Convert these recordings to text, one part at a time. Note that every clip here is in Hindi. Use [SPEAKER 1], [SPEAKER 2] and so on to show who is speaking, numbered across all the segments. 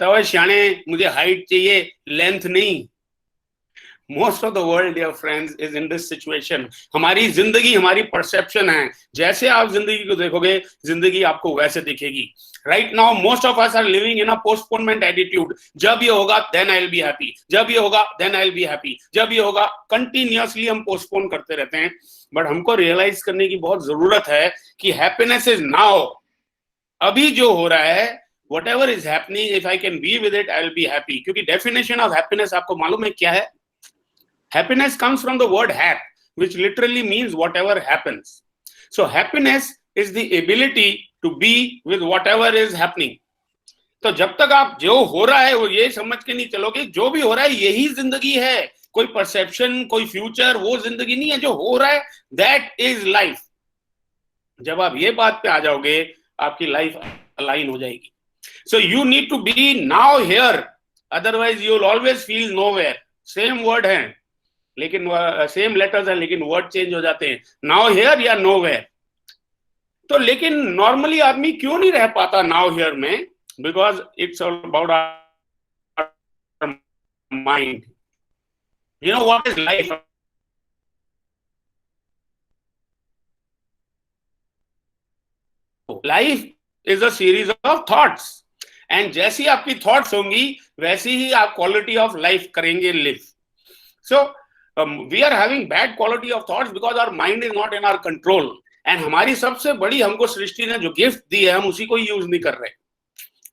[SPEAKER 1] है श्याणे मुझे हाइट चाहिए, लेंथ नहीं। Most of the world dear friends is in this situation. हमारी जिंदगी हमारी परसेप्शन है। जैसे आप जिंदगी को देखोगे, जिंदगी आपको वैसे दिखेगी। Right now most of us are living in a postponement attitude. जब ये होगा then I will be happy, जब ये होगा then I will be happy, जब ये होगा। कंटिन्यूअसली हम पोस्टपोन करते रहते हैं। बट हमको रियलाइज करने की बहुत जरूरत है कि हैप्पीनेस इज नाउ। अभी जो हो रहा है, whatever is happening, if I can be with it, I will be happy. क्योंकि definition of happiness आपको मालूम है क्या है? Happiness comes from the word hap, which literally means whatever happens. So happiness is the ability to be with whatever is happening. तो जब तक आप जो हो रहा है वो ये समझ के नहीं चलोगे, जो भी हो रहा है यही जिंदगी है। कोई परसेप्शन, कोई फ्यूचर, वो जिंदगी नहीं है। जो हो रहा है दैट इज लाइफ। जब आप ये बात पे आ जाओगे, आपकी लाइफ अलाइन हो जाएगी। So you need to be now here, otherwise you will always feel nowhere. Same word है लेकिन सेम लेटर्स है लेकिन वर्ड चेंज हो जाते हैं, नाउ हियर या नो वेयर। तो लेकिन नॉर्मली आदमी क्यों नहीं रह पाता नाउ हियर में? Because it's all about our mind. You know what is life? Life is a series of thoughts, and जैसी आपकी थॉट्स होंगी वैसी ही आप क्वालिटी ऑफ लाइफ करेंगे live. So we are having bad quality of thoughts because our mind is not in our control. And हमारी सबसे बड़ी हमको सृष्टि ने जो गिफ्ट दी है, हम उसी को यूज नहीं कर रहे।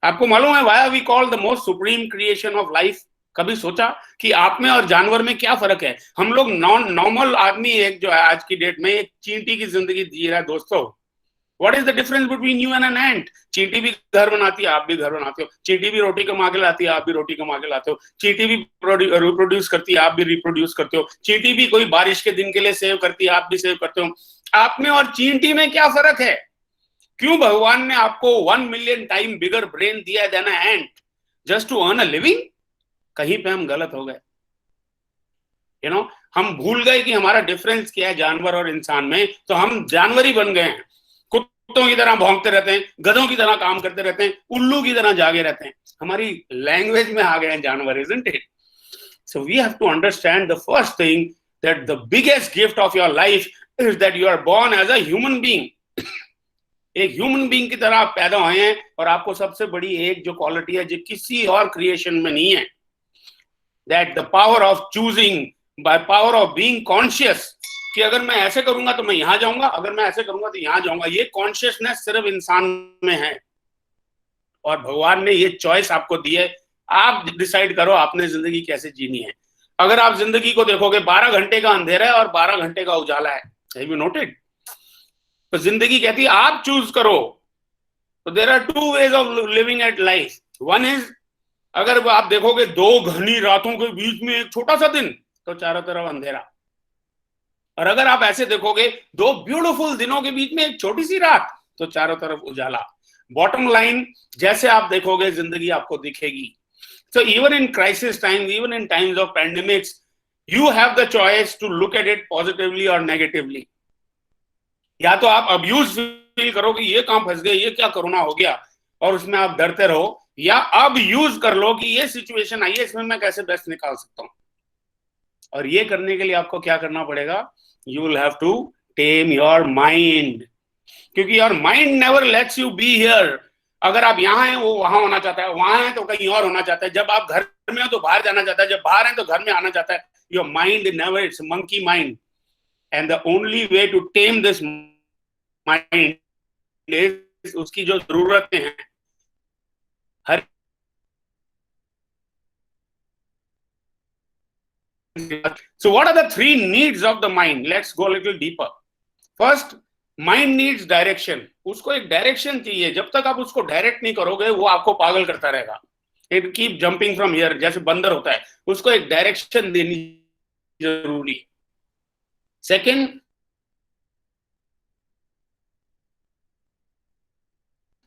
[SPEAKER 1] आपको मालूम है why we call the most supreme creation of life? कभी सोचा कि आप में और जानवर में क्या फर्क है? हम लोग नॉर्मल आदमी एक जो है आज की डेट में एक चींटी की जिंदगी जी रहा है। दोस्तों, What is the difference between you and an ant? चींटी भी घर बनाती है, आप भी घर बनाते हो। चींटी भी रोटी कमा के लाती है, आप भी रोटी कमा के लाते हो। चींटी भी रिप्रोड्यूस करती है, आप भी रिप्रोड्यूस करते हो। चींटी भी कोई बारिश के दिन के लिए सेव करती है, आप भी सेव करते हो। आप में और चींटी में क्या फर्क है? क्यों भगवान ने आपको 1 मिलियन टाइम बिगर ब्रेन दिया then a ant just to earn a living? कहीं पे हम गलत हो गए। यू नो, हम भूल गए कि हमारा डिफरेंस क्या है जानवर और इंसान में, तो हम जानवर ही बन गए हैं। कुत्तों की तरह भौंकते रहते हैं, गधों की तरह काम करते रहते हैं, उल्लू की तरह जागे रहते हैं। हमारी लैंग्वेज में आ गए हैं जानवर, isn't it? So we have to understand the first thing, that the biggest gift of your life is that you are born as a human being. एक ह्यूमन बीइंग की तरह आप पैदा हुए हैं, और आपको सबसे बड़ी एक जो क्वालिटी है जो किसी और क्रिएशन में नहीं है, that the power of choosing by power of being conscious, कि अगर मैं ऐसे करूंगा तो मैं यहां जाऊंगा, अगर मैं ऐसे करूंगा तो यहां जाऊंगा। ये कॉन्शियसनेस सिर्फ इंसान में है, और भगवान ने ये चॉइस आपको दी है। आप डिसाइड करो आपने जिंदगी कैसे जीनी है। अगर आप जिंदगी को देखोगे 12 घंटे का अंधेरा है और 12 घंटे का उजाला है, हैव यू नोटेड? तो जिंदगी कहती है आप चूज करो। तो there are 2 ways of living at life. One is, अगर आप देखोगे 2 घनी रातों के बीच में एक छोटा सा दिन, तो चारों तरफ अंधेरा। और अगर आप ऐसे देखोगे 2 ब्यूटीफुल दिनों के बीच में एक छोटी सी रात, तो चारों तरफ उजाला। बॉटम लाइन, जैसे आप देखोगे जिंदगी आपको दिखेगी। So even in crisis time, even in times of pandemics, you have the choice to look at it positively और नेगेटिवली। या तो आप अब्यूज फील करो कि ये कहां फंस गए, ये क्या कोरोना हो गया, और उसमें आप डरते रहो, या अब यूज कर लो कि ये सिचुएशन आई है, इसमें मैं कैसे बेस्ट निकाल सकता हूं। और ये करने के लिए आपको क्या करना पड़ेगा? You will have to tame your mind, क्योंकि your mind never lets you be here. अगर आप यहाँ हैं, वो वहां होना चाहता है, वहां है तो कहीं और होना चाहता है। जब आप घर में हो तो बाहर जाना चाहता है, जब बाहर है तो घर में आना चाहता है। Your mind never, it's monkey mind, and the only way to tame this mind is उसकी जो जरूरतें हैं, हर So what are the 3 needs of the mind? Let's go a little deeper. First, mind needs direction. उसको एक डायरेक्शन चाहिए। जब तक आप उसको डायरेक्ट नहीं करोगे, वो आपको पागल करता रहेगा। It keep jumping from here, जैसे बंदर होता है। उसको एक डायरेक्शन देनी जरूरी। Second,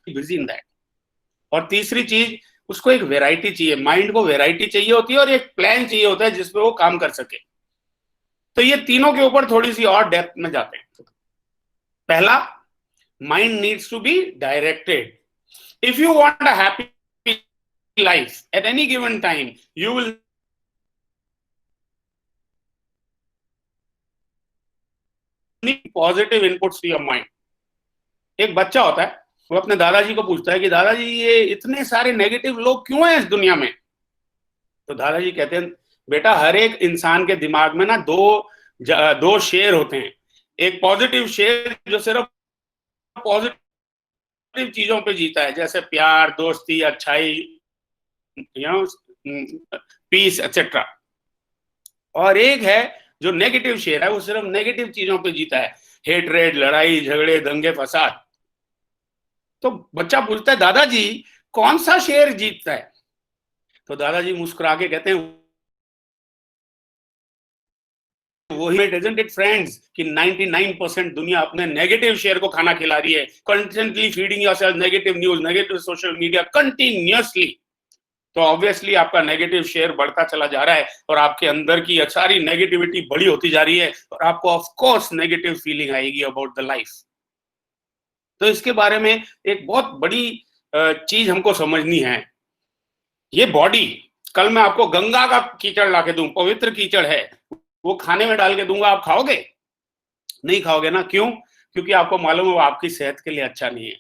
[SPEAKER 1] busy in that. और तीसरी चीज, उसको एक वैरायटी चाहिए। माइंड को वैरायटी चाहिए होती है और एक प्लान चाहिए होता है जिसपे वो काम कर सके। तो ये तीनों के ऊपर थोड़ी सी और डेप्थ में जाते हैं। पहला, mind needs to be directed. If you want a happy life at any given time you will need positive inputs to your mind. एक बच्चा होता है, वो अपने दादाजी को पूछता है कि दादाजी ये इतने सारे नेगेटिव लोग क्यों हैं इस दुनिया में? तो दादाजी कहते हैं बेटा हर एक इंसान के दिमाग में ना दो शेर होते हैं. एक पॉजिटिव शेर जो सिर्फ पॉजिटिव चीजों पे जीता है, जैसे प्यार, दोस्ती, अच्छाई, पीस एक्सेट्रा. और एक है जो नेगेटिव शेर है, वो सिर्फ नेगेटिव चीजों पे जीता है, हेटरेड, लड़ाई झगड़े, दंगे फसाद. तो बच्चा पूछता है दादाजी कौन सा शेर जीतता है? तो दादाजी मुस्कुरा के कहते हैं वही. इजंट इट फ्रेंड्स कि 99% दुनिया अपने नेगेटिव शेयर को खाना खिला रही है, constantly feeding yourself negative news, negative social media continuously. तो ऑब्वियसली आपका नेगेटिव शेयर बढ़ता चला जा रहा है और आपके अंदर की सारी नेगेटिविटी बड़ी होती जा रही है और आपको ऑफ कोर्स नेगेटिव फीलिंग आएगी अबाउट द लाइफ. तो इसके बारे में एक बहुत बड़ी चीज हमको समझनी है. ये बॉडी, कल मैं आपको गंगा का कीचड़ ला के दूं, पवित्र कीचड़ है, वो खाने में डाल के दूंगा, आप खाओगे? नहीं खाओगे ना. क्यों? क्योंकि आपको मालूम है वो आपकी सेहत के लिए अच्छा नहीं है.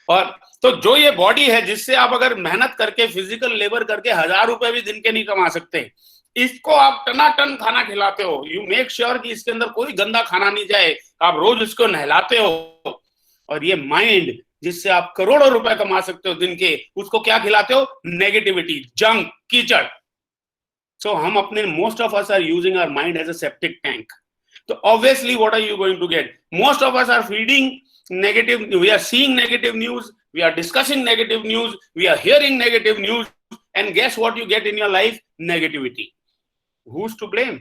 [SPEAKER 1] और तो जो ये बॉडी है जिससे आप अगर मेहनत करके फिजिकल लेबर करके 1000 रुपए भी दिन के नहीं कमा सकते, इसको आप टनाटन खाना खिलाते हो. यू मेक श्योर कि इसके अंदर कोई गंदा खाना नहीं जाए, आप रोज इसको नहलाते हो. और ये माइंड जिससे आप करोड़ों रुपए कमा सकते हो दिन के, उसको क्या खिलाते हो? नेगेटिविटी, जंक, कीचड़. So हम अपने most of us are using our mind as a septic tank. So obviously what are you going to get? Most of us are feeding negative, we are seeing negative news, we are discussing negative news, we are hearing negative news, and guess what you get in your life? Negativity. Who's to blame?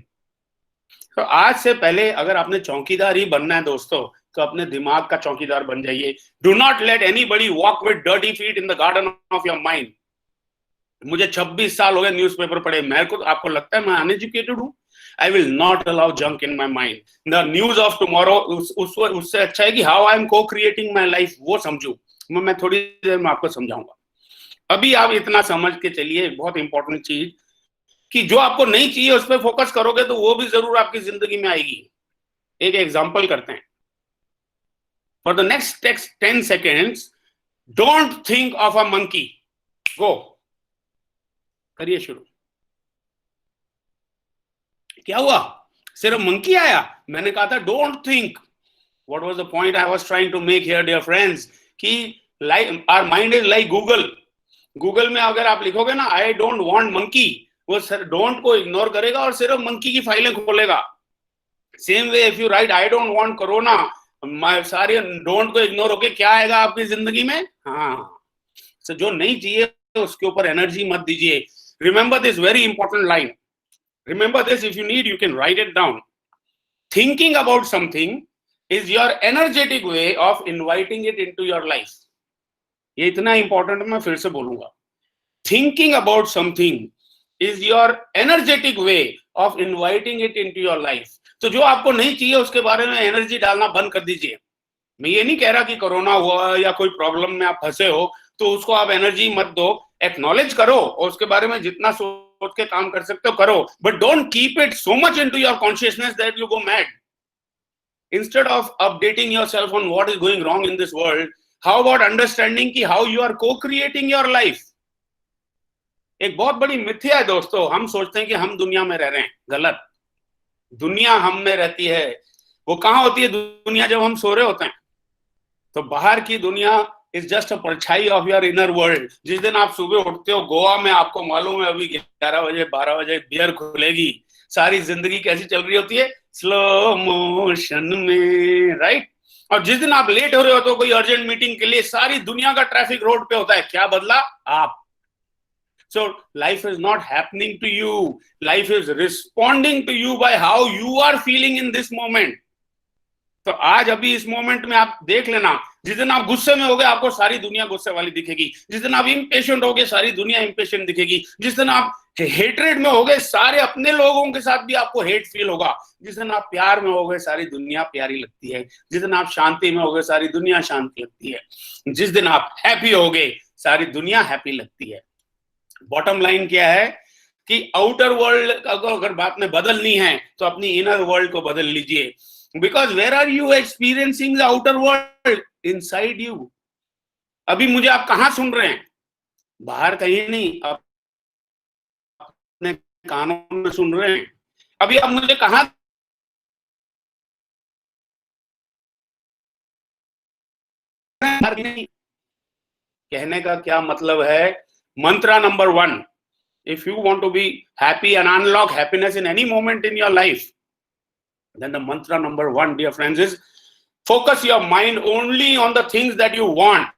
[SPEAKER 1] So आज से पहले अगर आपने चौकीदार ही बनना है दोस्तों, तो अपने दिमाग का चौकीदार बन जाइए. Do not let anybody walk with dirty feet in the garden of your mind. मुझे 26 साल हो गए न्यूज़पेपर पढ़े, मेरे को आपको लगता है मैं अनएजुकेटेड हूं? I will not allow junk in my mind. The news of tomorrow उससे अच्छा है कि हाउ आई एम को क्रिएटिंग माई लाइफ, वो समझू. मैं थोड़ी देर में आपको समझाऊंगा. अभी आप इतना समझ के चलिए एक बहुत इंपॉर्टेंट चीज, कि जो आपको नहीं चाहिए उस पर फोकस करोगे तो वो भी जरूर आपकी जिंदगी में आएगी. एक एग्जाम्पल करते हैं. For the next 10 seconds don't think of a monkey. Go करिए शुरू. क्या हुआ? सिर्फ मंकी आया? मैंने कहा था don't think. What was the point I was trying to make here dear friends, कि like our mind is like Google में अगर आप लिखोगे ना आई डोंट वांट मंकी, वो डोंट को इग्नोर करेगा और सिर्फ मंकी की फाइलें खोलेगा. Same way if you write I don't want corona, सारे डोंट को इग्नोर होके क्या आएगा आपकी जिंदगी में? हाँ. so, जो नहीं चाहिए उसके ऊपर एनर्जी मत दीजिए. Remember this very important line. Remember this, if you need, you can write it down. Thinking about something is your energetic way of inviting it into your life. ये इतना important मैं फिर से बोलूंगा. Thinking about something is your energetic way of inviting it into your life. तो जो आपको नहीं चाहिए उसके बारे में एनर्जी डालना बंद कर दीजिए. मैं ये नहीं कह रहा कि कोरोना हुआ या कोई प्रॉब्लम में आप फंसे हो तो उसको आप एनर्जी मत दो. एक्नॉलेज करो और उसके बारे में जितना सोच के काम कर सकते हो करो, but don't keep it so much into your consciousness that you go mad. Instead of updating yourself on what is going wrong in this world, how about understanding कि हाउ यू आर को क्रिएटिंग योर लाइफ. एक बहुत बड़ी मिथ्या है दोस्तों, हम सोचते हैं कि हम दुनिया में रह रहे हैं. गलत. दुनिया हम में रहती है. वो कहाँ होती है दुनिया? जब हम सो रहे होते हैं. तो बाहर की दुनिया इज जस्ट अ परछाई ऑफ योर इनर वर्ल्ड. जिस दिन आप सुबह उठते हो, गोवा में आपको मालूम है अभी 11 बजे 12 बजे बियर खुलेगी, सारी जिंदगी कैसी चल रही होती है? स्लो मोशन में, राइट? और जिस दिन आप लेट हो रहे हो तो कोई अर्जेंट मीटिंग के लिए, सारी दुनिया का ट्रैफिक रोड पे होता है. क्या बदला? आप. So life is not happening to you. Life is responding to you by how you are feeling in this moment. तो आज अभी इस मोमेंट में आप देख लेना, जिस दिन आप गुस्से में होगे आपको सारी दुनिया गुस्से वाली दिखेगी. जिस दिन आप इम्पेशेंट होगे सारी दुनिया इम्पेशेंट दिखेगी. जिस दिन आप हेट्रेड में होगे सारे अपने लोगों के साथ भी आपको हेट फील होगा. जिस दिन आप प्यार में होगे सारी दुनिया प्यारी लगती है. जिस दिन आप शांति में होगे सारी दुनिया शांति लगती है. जिस दिन आप हैप्पी होगे सारी दुनिया हैप्पी लगती है. बॉटम लाइन क्या है कि आउटर वर्ल्ड अगर बात में बदलनी है तो अपनी इनर वर्ल्ड को बदल लीजिए, because where are you experiencing the outer world? Inside you. अभी मुझे आप कहां सुन रहे हैं? बाहर कहीं नहीं, अपने कानों में सुन रहे हैं। अभी आप मुझे कहां नहीं। कहने का क्या मतलब है? मंत्रा number 1, if you want to be happy and unlock happiness in any moment in your life, then the mantra number 1, dear friends, is focus your mind only on the things that you want,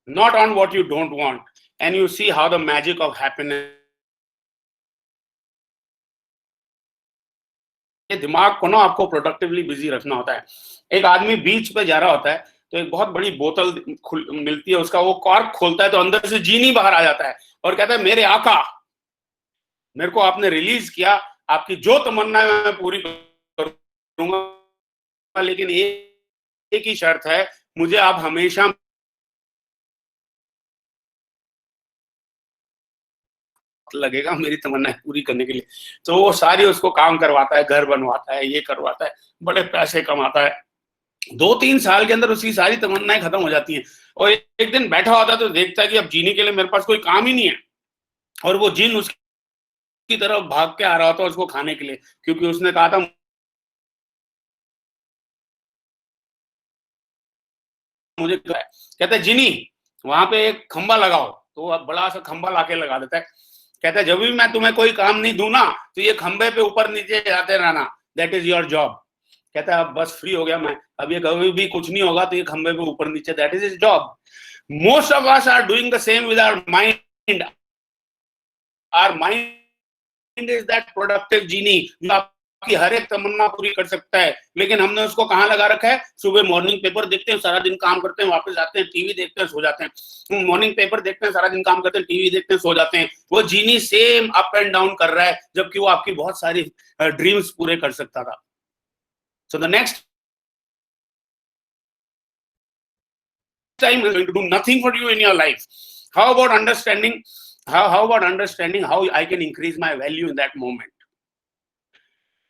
[SPEAKER 1] not on what you don't want, and you see how the magic of happiness. दिमाग को ना आपको प्रोडक्टिवली बिजी रखना होता है। एक आदमी बीच पे जा रहा होता है तो एक बहुत बड़ी बोतल मिलती है, उसका वो कॉर्क खोलता है तो अंदर से जीनी बाहर आ जाता है और कहता है, मेरे आका, मेरे को आपने रिलीज किया, आपकी जो तमन्ना है मैं पूरी करूंगा, लेकिन एक ही शर्त है, मुझे आप हमेशा लगेगा मेरी तमन्ना पूरी करने के लिए। तो वो सारी उसको काम करवाता है, घर बनवाता है, ये करवाता है, बड़े पैसे कमाता है। 2-3 साल के अंदर उसकी सारी तमन्नाएं खत्म हो जाती हैं और एक दिन बैठा होता है तो देखता है कि अब जीने के लिए मेरे पास कोई काम ही नहीं है, और वो जिन उसकी तरफ भाग के आ रहा होता है उसको खाने के लिए, क्योंकि उसने कहा था मुझे। कहता है, जिनी वहां पे एक खंबा लगाओ, तो अब बड़ा सा खंबा लाके लगा देता है। कहता है, जब भी मैं तुम्हें कोई काम नहीं दूं ना तो ये खंबे पे ऊपर नीचे जाते रहना, दैट इज योर जॉब। कहता है, अब बस फ्री हो गया मैं, अब ये कभी भी कुछ नहीं होगा तो ये खंबे पे ऊपर नीचे, that is his job. Most of us are doing the same with our mind. Our mind is that productive genie जो आपकी हर एक तमन्ना पूरी कर सकता है, लेकिन हमने उसको कहाँ लगा रखा है? सुबह मॉर्निंग पेपर देखते हैं, सारा दिन काम करते हैं, वापस आते हैं, टीवी देखते हैं, सो जाते हैं। मॉर्निंग पेपर देखते हैं, सारा दिन काम करते हैं, टीवी देखते हैं, सो जाते हैं। वो जीनी सेम अप एंड डाउन कर रहा है, जबकि वो आपकी बहुत सारी ड्रीम्स पूरे कर सकता था। So the next time is going to do nothing for you in your life. How about understanding how I can increase my value in that moment?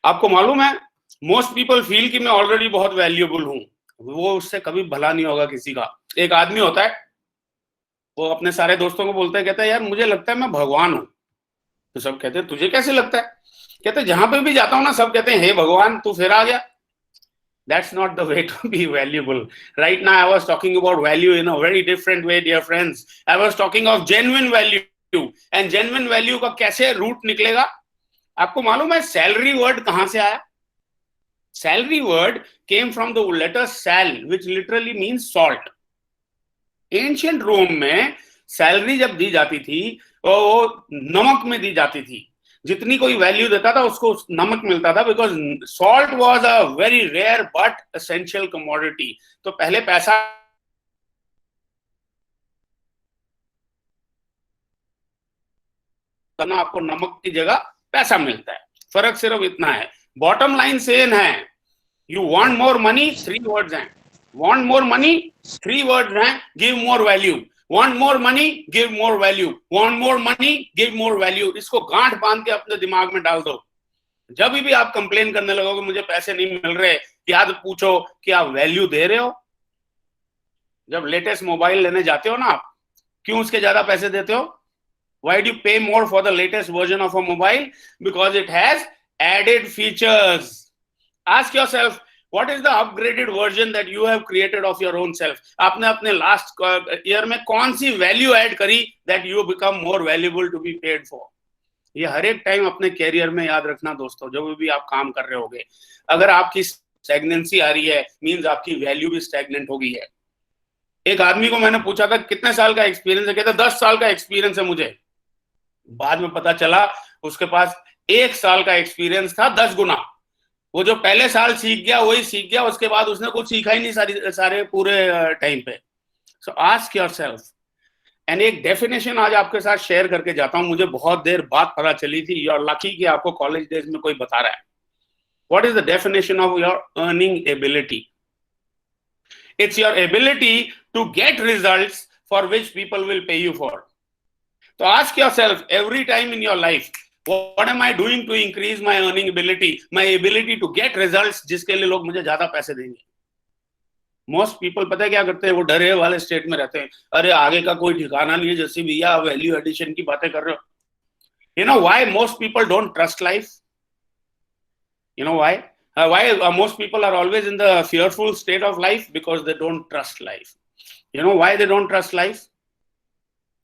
[SPEAKER 1] आपको मालूम है, मोस्ट पीपल फील कि मैं ऑलरेडी बहुत वैल्यूएबल हूं, वो उससे कभी भला नहीं होगा किसी का। एक आदमी होता है, वो अपने सारे दोस्तों को बोलता है, कहता है, यार मुझे लगता है मैं भगवान हूं। तो सब कहते हैं, तुझे कैसे लगता है? कहते हैं, जहां पे भी जाता हूं ना सब कहते हैं, हे भगवान तू फिर आ गया। That's not the way to be valuable. Right now I was talking about value in a very different way, dear friends. I was talking of genuine value, and genuine value का कैसे रूट निकलेगा? आपको मालूम है सैलरी वर्ड कहां से आया? Salary word came from the letter sal, which literally means salt. Ancient Rome में सैलरी जब दी जाती थी वो नमक में दी जाती थी। जितनी कोई वैल्यू देता था उसको नमक मिलता था, because salt was a very rare but essential commodity. तो पहले पैसा करना, आपको नमक की जगह पैसा मिलता है, फर्क सिर्फ इतना है। बॉटम लाइन सेम है, you want more money, 3 words हैं। वांट मोर मनी, 3 वर्ड्स हैं, give more value. Want more money, give more value. Want more money, give more value. इसको गांठ बांध के अपने दिमाग में डाल दो। जब भी आप कंप्लेन करने लगोगे मुझे पैसे नहीं मिल रहे, याद पूछो कि आप वैल्यू दे रहे हो? जब लेटेस्ट मोबाइल लेने जाते हो ना आप, क्यों उसके ज्यादा पैसे देते हो? Why do you pay more for the latest version of a mobile? Because it has added features. Ask yourself, what is the upgraded version that you have created of your own self? आपने अपने लास्ट ईयर में कौन सी वैल्यू ऐड करी that you become more valuable to be paid for? ये हर एक टाइम अपने कैरियर में याद रखना दोस्तों, जब भी आप काम कर रहे होगे। अगर आपकी स्टैग्नेंसी आ रही है, मींस आपकी वैल्यू भी स्टैग्नेंट हो गई है। एक आदमी को मैंने पूछा था कितने साल का एक्सपीरियंस है, कहता 10 साल का एक्सपीरियंस है मुझे। बाद में पता चला उसके पास 1 साल का एक्सपीरियंस था 10 गुना। वो जो पहले साल सीख गया वही सीख गया, उसके बाद उसने कुछ सीखा ही नहीं सारे पूरे टाइम पे। सो आस्क योरसेल्फ, एंड एक डेफिनेशन आज आपके साथ शेयर करके जाता हूं, मुझे बहुत देर बाद पता चली थी। यू आर लकी कि आपको कॉलेज डेज में कोई बता रहा है। What is the definition of your earning ability? It's your ability to get results for which people will pay you for. So ask yourself every time in your life, what am I doing to increase my earning ability, my ability to get results जिसके लिए लोग मुझे ज्यादा पैसे देंगे. मोस्ट पीपल पता है क्या करते हैं, वो डरे वाले स्टेट में रहते हैं. अरे आगे का कोई ठिकाना नहीं है, जैसे भैया वैल्यू एडिशन की बातें कर रहे हो. You know why most people don't trust life? You know why? Most people are always in the fearful state of life? Because they don't trust life. You know why they don't trust life?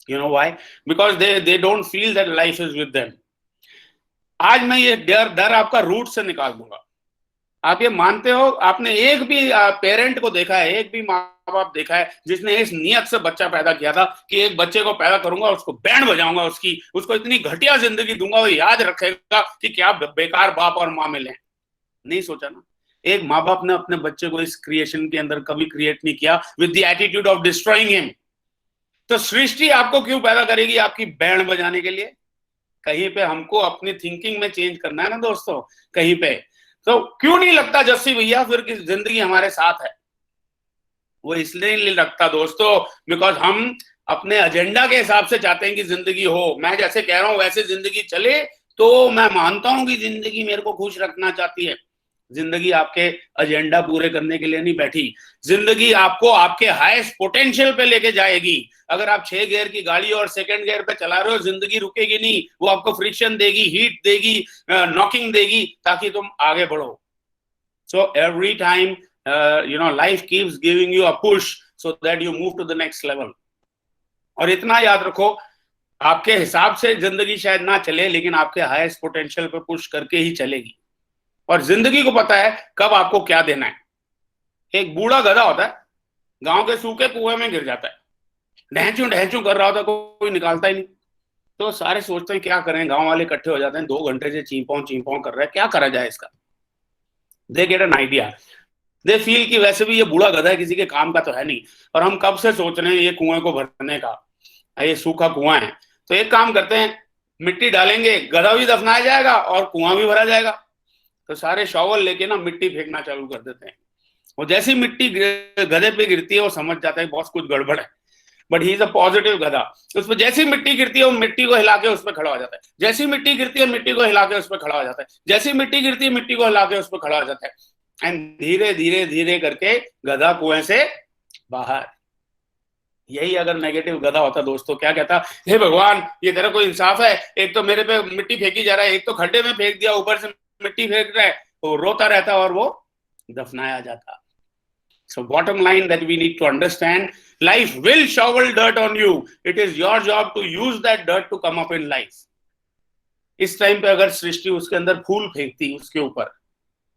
[SPEAKER 1] You know why? Because they don't feel that life is with them. आज मैं ये डर आपका रूट से निकाल दूंगा. आप ये मानते हो, आपने एक भी पेरेंट को देखा है, एक भी माँ बाप देखा है जिसने इस नियत से बच्चा पैदा किया था कि एक बच्चे को पैदा करूंगा, उसको बैंड बजाऊंगा, उसको इतनी घटिया जिंदगी दूंगा, वो याद रखेगा कि क्या बेकार बाप और माँ मिले. नहीं सोचा ना. एक माँ बाप ने अपने बच्चे को इस क्रिएशन के अंदर कभी क्रिएट नहीं किया with the attitude of destroying him. तो सृष्टि आपको क्यों पैदा करेगी? आपकी बैंड बजाने के लिए. कहीं पे हमको अपनी थिंकिंग में चेंज करना है ना दोस्तों, कहीं पे. तो क्यों नहीं लगता जस्सी भैया फिर कि जिंदगी हमारे साथ है? वो इसलिए नहीं लगता दोस्तों, बिकॉज हम अपने एजेंडा के हिसाब से चाहते हैं कि जिंदगी हो. मैं जैसे कह रहा हूं वैसे जिंदगी चले, तो मैं मानता हूं कि जिंदगी मेरे को खुश रखना चाहती है. जिंदगी आपके एजेंडा पूरे करने के लिए नहीं बैठी. जिंदगी आपको आपके हाईएस्ट पोटेंशियल पे लेके जाएगी. अगर आप 6 गियर की गाड़ी और सेकंड गियर पे चला रहे हो, जिंदगी रुकेगी नहीं. वो आपको फ्रिक्शन देगी, हीट देगी, नॉकिंग देगी, ताकि तुम आगे बढ़ो. So every time life keeps giving you a push so that you move to the next level. और इतना याद रखो, आपके हिसाब से जिंदगी शायद ना चले, लेकिन आपके हाईएस्ट पोटेंशियल पे पुश करके ही चलेगी. और जिंदगी को पता है कब आपको क्या देना है. एक बूढ़ा गधा होता है, गांव के सूखे कुएं में गिर जाता है, ढहचू ढहचू कर रहा होता है, कोई निकालता ही नहीं. तो सारे सोचते हैं क्या करें, गांव वाले इकट्ठे हो जाते हैं, 2 घंटे से चींपॉं कर रहे हैं, क्या करा जाए इसका. They get an idea. They feel कि वैसे भी ये बूढ़ा गधा है, किसी के काम का तो है नहीं, और हम कब से सोच रहे हैं ये कुएं को भरने का, ये सूखा कुआं है. तो एक काम करते हैं, मिट्टी डालेंगे, गधा भी दफनाया जाएगा और कुआं भी भरा जाएगा. तो सारे शॉवल लेके ना मिट्टी फेंकना चालू कर देते हैं. वो जैसी मिट्टी गधे पे गिरती है, वो समझ जाता है बहुत कुछ गड़बड़ है. But he is a positive गधा. उस पर जैसी मिट्टी गिरती है, वो मिट्टी को हिला के उस पर खड़ा हो जाता है. जैसी मिट्टी गिरती है, मिट्टी को हिला के उस पर खड़ा हो जाता है. जैसी मिट्टी गिरती है, मिट्टी को हिला के उस पर खड़ा हो जाता है. एंड धीरे धीरे धीरे करके गधा कुएं से बाहर. यही अगर नेगेटिव गधा होता दोस्तों, क्या कहता, हे भगवान ये तेरा कोई इंसाफ है, एक तो मेरे पे मिट्टी फेंकी जा रहा है, एक तो खड्डे में फेंक दिया, ऊपर से मिट्टी फेंक रहा है. वो रोता रहता और वो दफनाया जाता. So bottom line that we need to understand, life will shovel dirt on you. It is your job to use that dirt to come up in life. इस टाइम पे अगर सृष्टि उसके अंदर फूल फेंकती उसके ऊपर,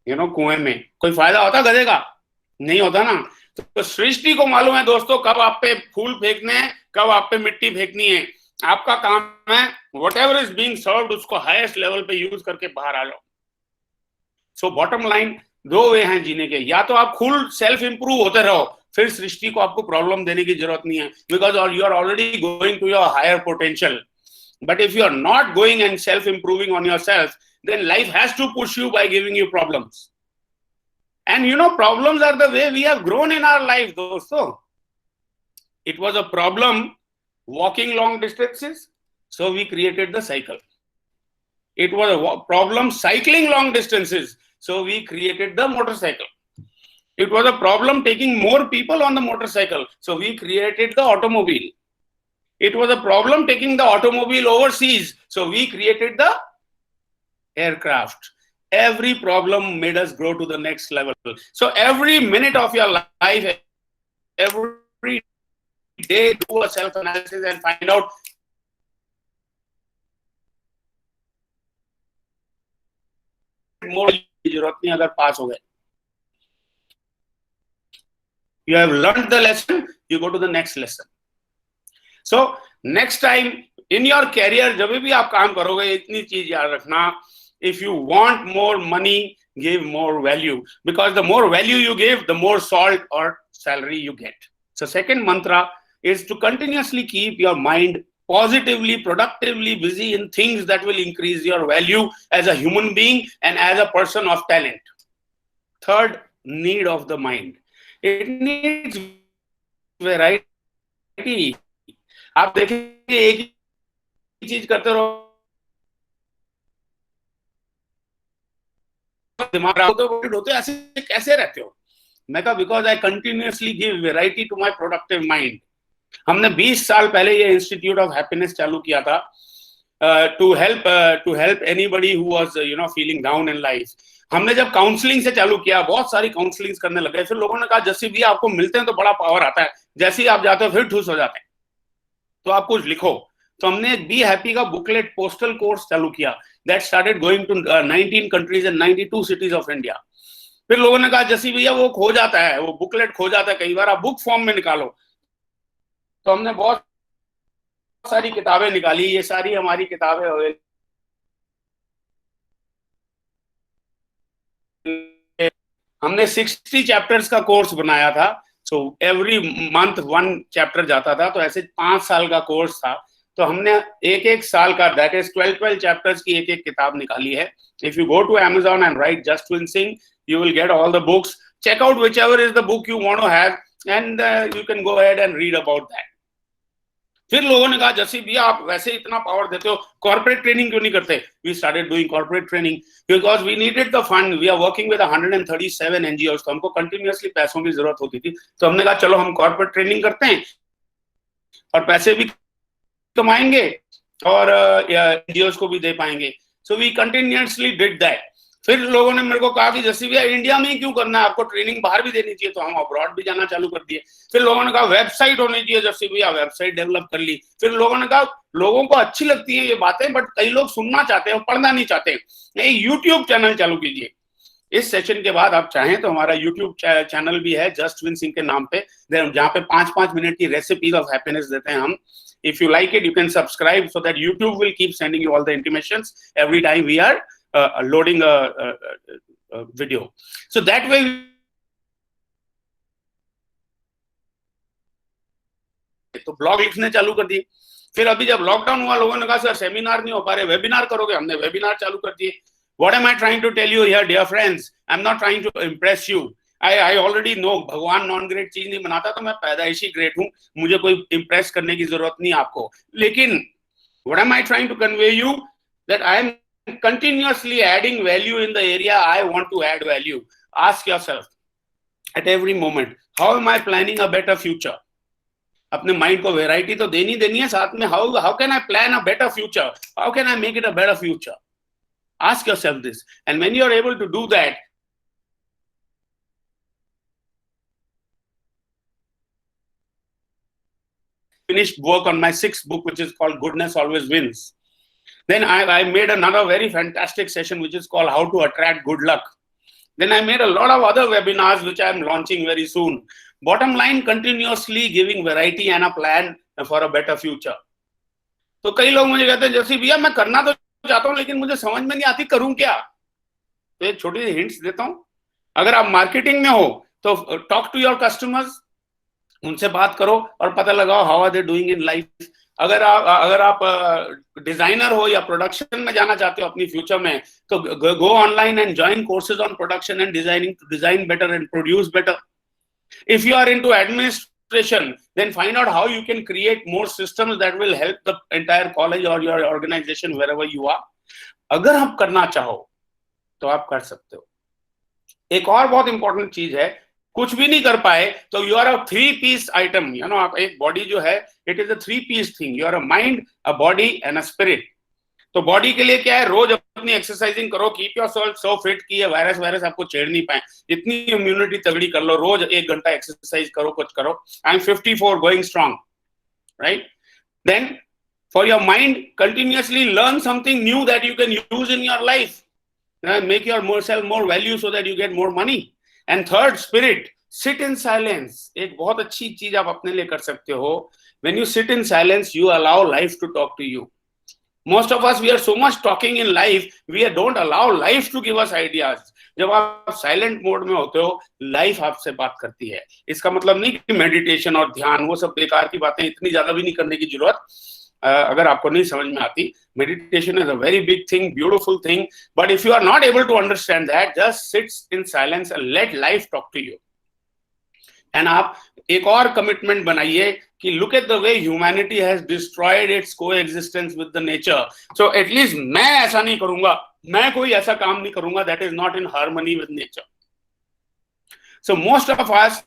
[SPEAKER 1] कुएं में, कोई फायदा होता गधे का? नहीं होता ना. तो सृष्टि को मालूम है दोस्तों कब आप पे फूल फेंकने हैं, कब आप पे मिट्टी फेंकनी है. आपका काम है whatever is being served उसको हाईएस्ट लेवल पे यूज करके बाहर आ लो. सो बॉटम लाइन, 2 वे हैं जीने के. या तो आप खुद सेल्फ इंप्रूव होते रहो, फिर सृष्टि को आपको प्रॉब्लम देने की जरूरत नहीं है, because you are already going to your higher potential. But if you are not going and self improving on yourself, then life has to push you by giving you problems. And problems are the way we have grown in our life dosto. It was a problem walking long distances, so we created the cycle. It was a problem cycling long distances, so we created the motorcycle. It was a problem taking more people on the motorcycle, so we created the automobile. It was a problem taking the automobile overseas, so we created the aircraft. Every problem made us grow to the next level. So every minute of your life, every day, do a self analysis and find out more. जरूरत नहीं अगर पास हो गए. You have learned the lesson, you go to the next lesson. So next time in your career, जब भी आप काम करोगे, इतनी चीज याद रखना. If you want more money, give more value, because the more value you give, the more salt or salary you get. So second mantra is to continuously keep your mind positively, productively busy in things that will increase your value as a human being and as a person of talent. Third need of the mind, it needs variety. आप देखेंगे एक चीज करते रहो, दिमाग होते ऐसे कैसे रहते हो? मैं कहा because I continuously give variety to my productive mind. हमने 20 साल पहले ये इंस्टीट्यूट ऑफ हैप्पीनेस चालू किया था to help anybody who was feeling down in life. हमने जब काउंसलिंग से चालू किया, बहुत सारी काउंसलिंग करने लगे, फिर लोगों ने कहा जैसे भी आपको मिलते हैं तो बड़ा पावर आता है, जैसे ही आप जाते हो फिर ठूस हो जाते हैं, तो आप कुछ लिखो। तो हमने बी हैप्पी का बुकलेट पोस्टल कोर्स चालू किया, that started going to 19 countries and 92 cities of India. फिर लोगों ने कहा जैसे भैया वो खो जाता है, वो बुकलेट खो जाता है कई बार, आप बुक फॉर्म में निकालो। तो हमने बहुत सारी किताबें निकाली, ये सारी हमारी किताबें हो गई। हमने 60 चैप्टर्स का कोर्स बनाया था, सो एवरी मंथ 1 चैप्टर जाता था, तो ऐसे 5 साल का कोर्स था। तो हमने एक साल का, दैट इज 12 चैप्टर्स की एक किताब निकाली है। If you go to Amazon and write Justwin Singh, you will get all the books. Check out whichever is the book you want to have and you can go ahead and read about that. फिर लोगों ने कहा जैसे भैया आप वैसे इतना पावर देते हो, कॉर्पोरेट ट्रेनिंग क्यों नहीं करते? We started doing corporate training because we needed the fund. We are working with 137 NGOs, तो हमको कंटिन्यूअसली पैसों की जरूरत होती थी। तो हमने कहा चलो हम कॉर्पोरेट ट्रेनिंग करते हैं और पैसे भी कमाएंगे और NGOs को भी दे पाएंगे। So we continuously did that. फिर लोगों ने मेरे को कहा कि जैसे भैया इंडिया में ही क्यों करना है, आपको ट्रेनिंग बाहर भी देनी चाहिए। तो हम अब्रॉड भी जाना चालू कर दिए। फिर लोगों ने कहा वेबसाइट होनी चाहिए, जैसे भैया वेबसाइट डेवलप कर ली। फिर लोगों ने कहा लोगों को अच्छी लगती है ये बातें, बट कई लोग सुनना चाहते हैं, पढ़ना नहीं चाहते, नहीं यूट्यूब चैनल चालू कीजिए। इस सेशन के बाद आप चाहें तो हमारा यूट्यूब चैनल भी है जस्टविन सिंह के नाम पे, जहाँ पे 5-5 मिनट की रेसिपीज ऑफ हैप्पीनेस देते हैं हम। If you like it, you can subscribe so that YouTube will keep sending you all the intimations every time we are loading a video. So that way, तो ब्लॉग लिखने चालू कर दिए। फिर अभी जब लॉकडाउन हुआ, लोगों ने कहा सर सेमिनार नहीं हो पा रहे, वेबिनार करोगे? हमने वेबिनार चालू कर दिए। What am I trying to tell you here, dear friends? I'm not trying to impress you. I already know भगवान नॉन ग्रेट चीज नहीं बनाता, तो मैं पैदाइशी ग्रेट हूं, मुझे कोई इम्प्रेस करने की जरूरत नहीं आपको। लेकिन what am I trying to convey you? That I am continuously adding value in the area I want to add value. Ask yourself at every moment, how am I planning a better future? अपने माइंड को वेराइटी तो देनी है, साथ में how can I plan a better future? How can I make it a better future? Ask yourself this, and when you are able to do that, finished work on my 6th book, which is called Goodness Always Wins. Then I made another very fantastic session, which is called How to Attract Good Luck. Then I made a lot of other webinars, which I am launching very soon. Bottom line, continuously giving variety and a plan for a better future. तो कई लोग मुझे कहते हैं जैसे भैया मैं करना तो चाहता हूँ, लेकिन मुझे समझ में नहीं आती करूँ क्या। तो एक छोटी सी हिंट्स देता हूँ। अगर आप मार्केटिंग में हो तो टॉक टू योर कस्टमर्स, उनसे बात करो और पता लगाओ how are they doing in life. अगर आप डिजाइनर हो या प्रोडक्शन में जाना चाहते हो अपनी फ्यूचर में, तो go online and join courses on production and designing to design better and produce better. If you are into administration, then find out how you can create more systems that will help the entire college or your organization wherever you are. अगर आप करना चाहो तो आप कर सकते हो। एक और बहुत इंपॉर्टेंट चीज है, कुछ भी नहीं कर पाए तो you are a 3-piece item. You know, आप एक बॉडी जो है, it is a 3-piece thing. You are a mind, a body and a spirit. तो बॉडी के लिए क्या है, रोज अपनी एक्सरसाइजिंग करो, कीप योरसेल्फ सो फिट कि ये वायरस आपको छेड़ नहीं पाए, इतनी इम्यूनिटी तगड़ी कर लो, रोज 1 घंटा एक्सरसाइज करो, कुछ करो। I am 54 going strong, right? Then for your mind, continuously learn something new that you can use in your life, make yourself more value so that you get more money. And third, spirit, sit in silence. एक बहुत अच्छी चीज आप अपने लिए कर सकते हो। When you sit in silence, you allow life to talk to you. Most of us, we are so much talking in life, we don't allow life to give us ideas. जब आप साइलेंट मोड में होते हो, लाइफ आपसे बात करती है। इसका मतलब नहीं कि मेडिटेशन और ध्यान वो सब बेकार की बातें, इतनी ज्यादा भी नहीं करने की जरूरत अगर आपको नहीं समझ में आती। Meditation is a very big thing, beautiful thing, but if you are not able to understand that, just sit in silence and let life talk to you. And आप एक और कमिटमेंट बनाइए कि look at the way humanity has destroyed its coexistence with the nature. So at least मैं ऐसा नहीं करूंगा, मैं कोई ऐसा काम नहीं करूंगा that is not in harmony with nature. So most of us,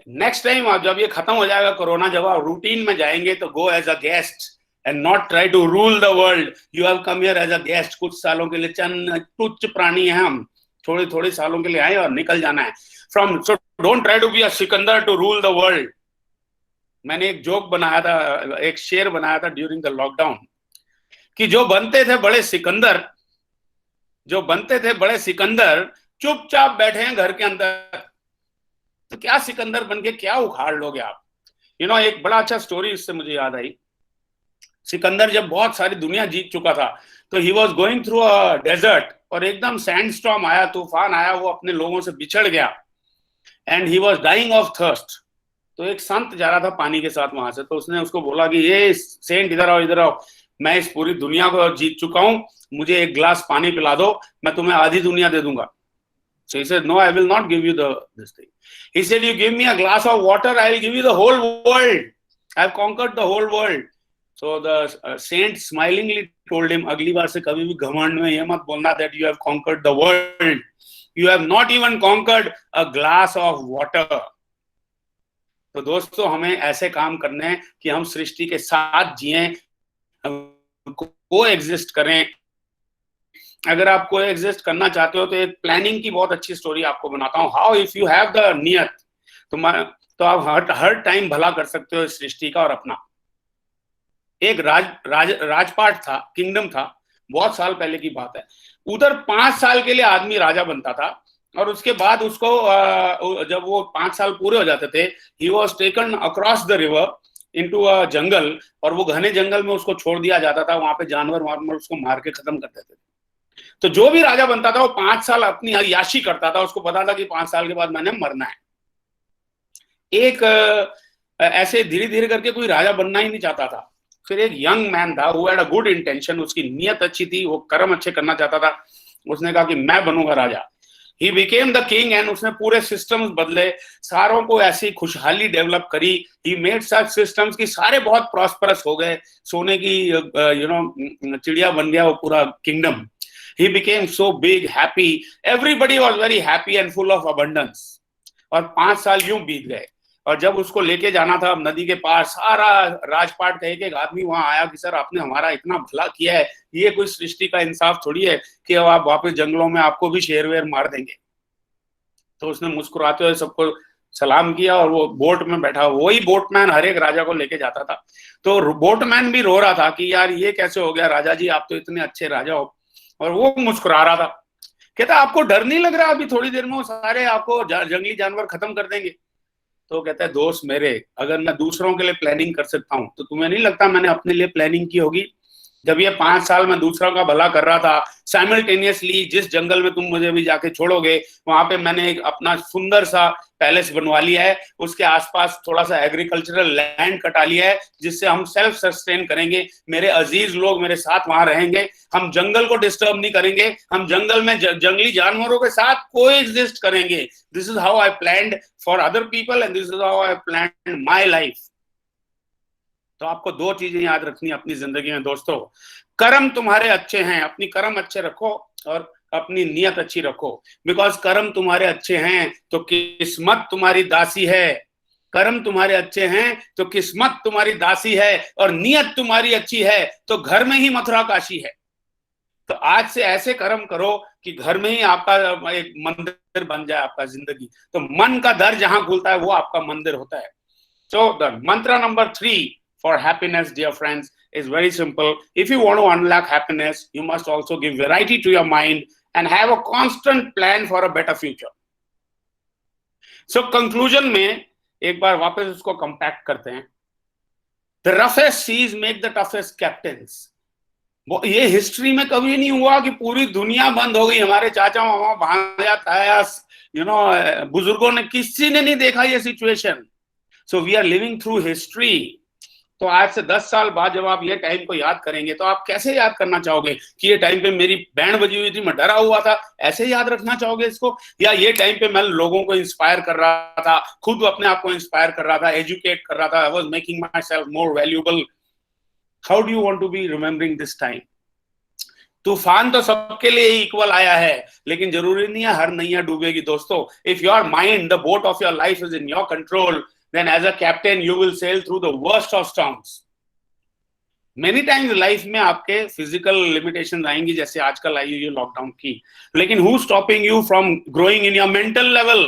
[SPEAKER 1] next time जब ये खत्म हो जाएगा कोरोना, जब आप रूटीन में जाएंगे तो go as a guest and not try to rule the world. You have come here as a guest. कुछ सालों के लिए, चंद तुच्छ प्राणी हैं हम, थोड़े थोड़े सालों के लिए आए और निकल जाना है. So don't try to be a Sikandar to rule the world. मैंने एक जोक बनाया था, एक शेर बनाया था ड्यूरिंग द लॉकडाउन, कि जो बनते थे बड़े सिकंदर चुपचाप बैठे हैं घर के अंदर, तो क्या सिकंदर बन के क्या उखाड़ लोगे आप? एक बड़ा अच्छा स्टोरी इससे मुझे याद आई. सिकंदर जब बहुत सारी दुनिया जीत चुका था तो he was going through a desert, और एकदम सैंडस्टॉर्म आया, तूफान आया, वो अपने लोगों से बिछड़ गया and he was dying of thirst. तो एक संत जा रहा था पानी के साथ वहां से, तो उसने उसको बोला कि ये सेंट इधर आओ, मैं इस पूरी दुनिया को जीत चुका हूं, मुझे एक ग्लास पानी पिला दो, मैं तुम्हें आधी दुनिया दे दूंगा. So he said, no, I will not give you this thing. He said, you give me a glass of water, I will give you the whole world. I have conquered the whole world. So the saint smilingly told him, अगली बार से कभी भी घमंड में ये मत बोलना that you have conquered the world. You have not even conquered a glass of water. तो दोस्तों, हमें ऐसे काम करने हैं कि हम सृष्टि के साथ जिएं, को एग्जिस्ट करें. अगर आप को एग्जिस्ट करना चाहते हो तो एक प्लानिंग की बहुत अच्छी स्टोरी आपको बनाता हूं. How if you have the नियत, तो आप हर टाइम भला कर सकते हो इस सृष्टि का और अपना. एक राजपाट था, किंगडम था, बहुत साल पहले की बात है. उधर 5 साल के लिए आदमी राजा बनता था, और उसके बाद उसको जब वो 5 साल पूरे हो जाते थे, he was taken across the river into a jungle, और वो घने जंगल में उसको छोड़ दिया जाता था. वहां पे जानवर उसको मार के खत्म कर देते थे. तो जो भी राजा बनता था वो 5 साल अपनी अय्याशी करता था. उसको पता था कि 5 साल के बाद मैंने मरना है. एक ऐसे धीरे धीरे करके कोई राजा बनना ही नहीं चाहता था. फिर एक यंग मैन था, who had a good intention, उसकी नियत अच्छी थी, वो कर्म अच्छे करना चाहता था. उसने कहा कि मैं बनूंगा राजा. He became the king, and उसने पूरे सिस्टम्स बदले, सारों को ऐसी खुशहाली डेवलप करी. He made such systems कि सारे बहुत प्रॉस्परस हो गए, सोने की चिड़िया बन गया वो पूरा kingdom. He became so big, happy. Everybody was very happy and full of abundance. और 5 साल यूं बीत गए, और जब उसको लेके जाना था नदी के पार, सारा राजपाट का एक आदमी वहां आया कि सर, आपने हमारा इतना भला किया है, ये कोई सृष्टि का इंसाफ थोड़ी है कि अब आप वापस जंगलों में आपको भी शेर वेर मार देंगे. तो उसने मुस्कुराते हुए सबको सलाम किया, और वो बोट में बैठा. वही बोटमैन हर एक राजा को लेके जाता था. तो बोटमैन भी रो रहा था कि यार ये कैसे हो गया राजा जी, आप तो इतने अच्छे राजा हो. और वो मुस्कुरा रहा था, कहता आपको डर नहीं लग रहा, अभी थोड़ी देर में वो सारे आपको जंगली जानवर खत्म कर देंगे. तो कहता है, दोस्त मेरे, अगर मैं दूसरों के लिए प्लानिंग कर सकता हूं तो तुम्हें नहीं लगता मैंने अपने लिए प्लानिंग की होगी? जब ये 5 साल में दूसरों का भला कर रहा था, साइमल्टेनियसली जिस जंगल में तुम मुझे भी जाके छोड़ोगे, वहां पे मैंने एक अपना सुंदर सा पैलेस बनवा लिया है. उसके आसपास थोड़ा सा एग्रीकल्चरल लैंड कटा लिया है, जिससे हम सेल्फ सस्टेन करेंगे. मेरे अजीज लोग मेरे साथ वहां रहेंगे, हम जंगल को डिस्टर्ब नहीं करेंगे, हम जंगल में जंगली जानवरों के साथ कोएग्जिस्ट करेंगे. This is how I planned for other people, and this is how I planned my life. तो आपको 2 चीजें याद रखनी है अपनी जिंदगी में दोस्तों. कर्म तुम्हारे अच्छे हैं, अपनी कर्म अच्छे रखो, और अपनी नियत अच्छी रखो. बिकॉज कर्म तुम्हारे अच्छे हैं तो किस्मत तुम्हारी दासी है. कर्म तुम्हारे अच्छे हैं तो किस्मत तुम्हारी दासी है, और नियत तुम्हारी अच्छी है तो घर में ही मथुरा काशी है. तो आज से ऐसे कर्म करो कि घर में ही आपका एक मंदिर बन जाए आपका जिंदगी. तो मन का दर जहां खुलता है वो आपका मंदिर होता है. So the mantra number 3 for happiness, dear friends, is very simple. If you want to unlock happiness, you must also give variety to your mind and have a constant plan for a better future. So conclusion में एक बार वापस उसको कंपैक्ट करते हैं. The roughest seas make the toughest captains. ये हिस्ट्री में कभी नहीं हुआ कि पूरी दुनिया बंद हो गई. हमारे चाचा मामा भांजा ताया बुजुर्गों ने, किसी ने नहीं देखा ये situation. So we are living through history. तो आज से 10 साल बाद जब आप ये टाइम को याद करेंगे तो आप कैसे याद करना चाहोगे कि ये टाइम पे मेरी बैंड बजी हुई थी, मैं डरा हुआ था, ऐसे याद रखना चाहोगे इसको? या ये टाइम पे मैं लोगों को इंस्पायर कर रहा था, खुद अपने आप को इंस्पायर कर रहा था, एजुकेट कर रहा था, I was making myself more valuable? How do you want to be remembering this time? तूफान तो सबके लिए इक्वल आया है, लेकिन जरूरी नहीं है हर नैया डूबेगी दोस्तों. If your mind, the boat of your life is in your control, then as a captain you will sail through the worst of storms. Many times life में आपके फिजिकल लिमिटेशन आएंगी, जैसे आजकल आई हुई है लॉकडाउन की, लेकिन who stopping you from growing in your mental level?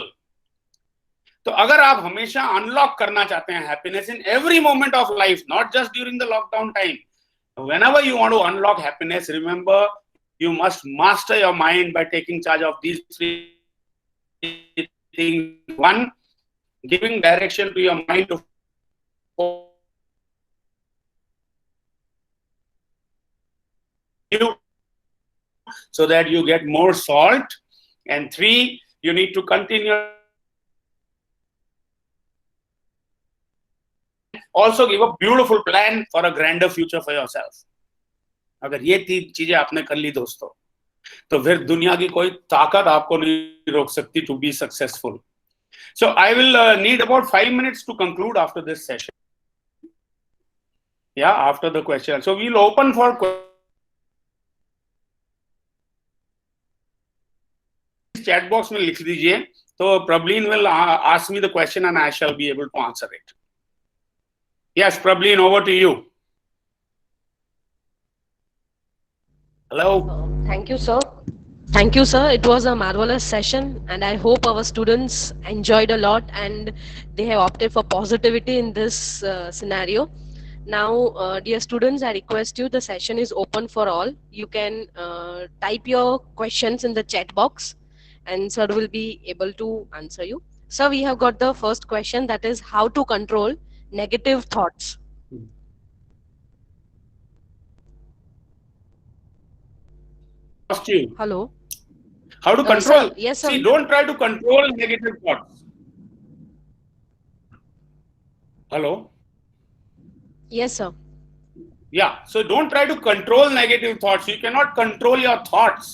[SPEAKER 1] तो अगर आप हमेशा अनलॉक करना चाहते हैं happiness in every moment of life, not just during the lockdown time, whenever you want to unlock happiness, remember you must master your mind by taking charge of these three things. One, giving direction to your mind to you so that you get more salt. And 3, you need to continue. Also give a beautiful plan for a grander future for yourself. अगर ये 3 चीजें आपने कर ली दोस्तों, तो फिर दुनिया की कोई ताकत आपको नहीं रोक सकती to be successful. So I will need about 5 minutes to conclude after this session. Yeah, after the question. So we'll open for chat box में लिख दीजिए, तो Prableen will ask me the question and I shall be able to answer it. Yes, Prableen, over to you. Hello.
[SPEAKER 2] Thank you, sir. Thank you, sir. It was a marvelous session, and I hope our students enjoyed a lot and they have opted for positivity in this scenario. Now, dear students, I request you, the session is open for all. You can type your questions in the chat box and sir will be able to answer you. Sir, we have got the first question, that is how to control negative thoughts.
[SPEAKER 1] You.
[SPEAKER 2] Hello.
[SPEAKER 1] How to control?
[SPEAKER 2] Sir, yes, sir.
[SPEAKER 1] See, don't try to control negative thoughts. Hello.
[SPEAKER 2] Yes, sir.
[SPEAKER 1] Yeah. So don't try to control negative thoughts. You cannot control your thoughts.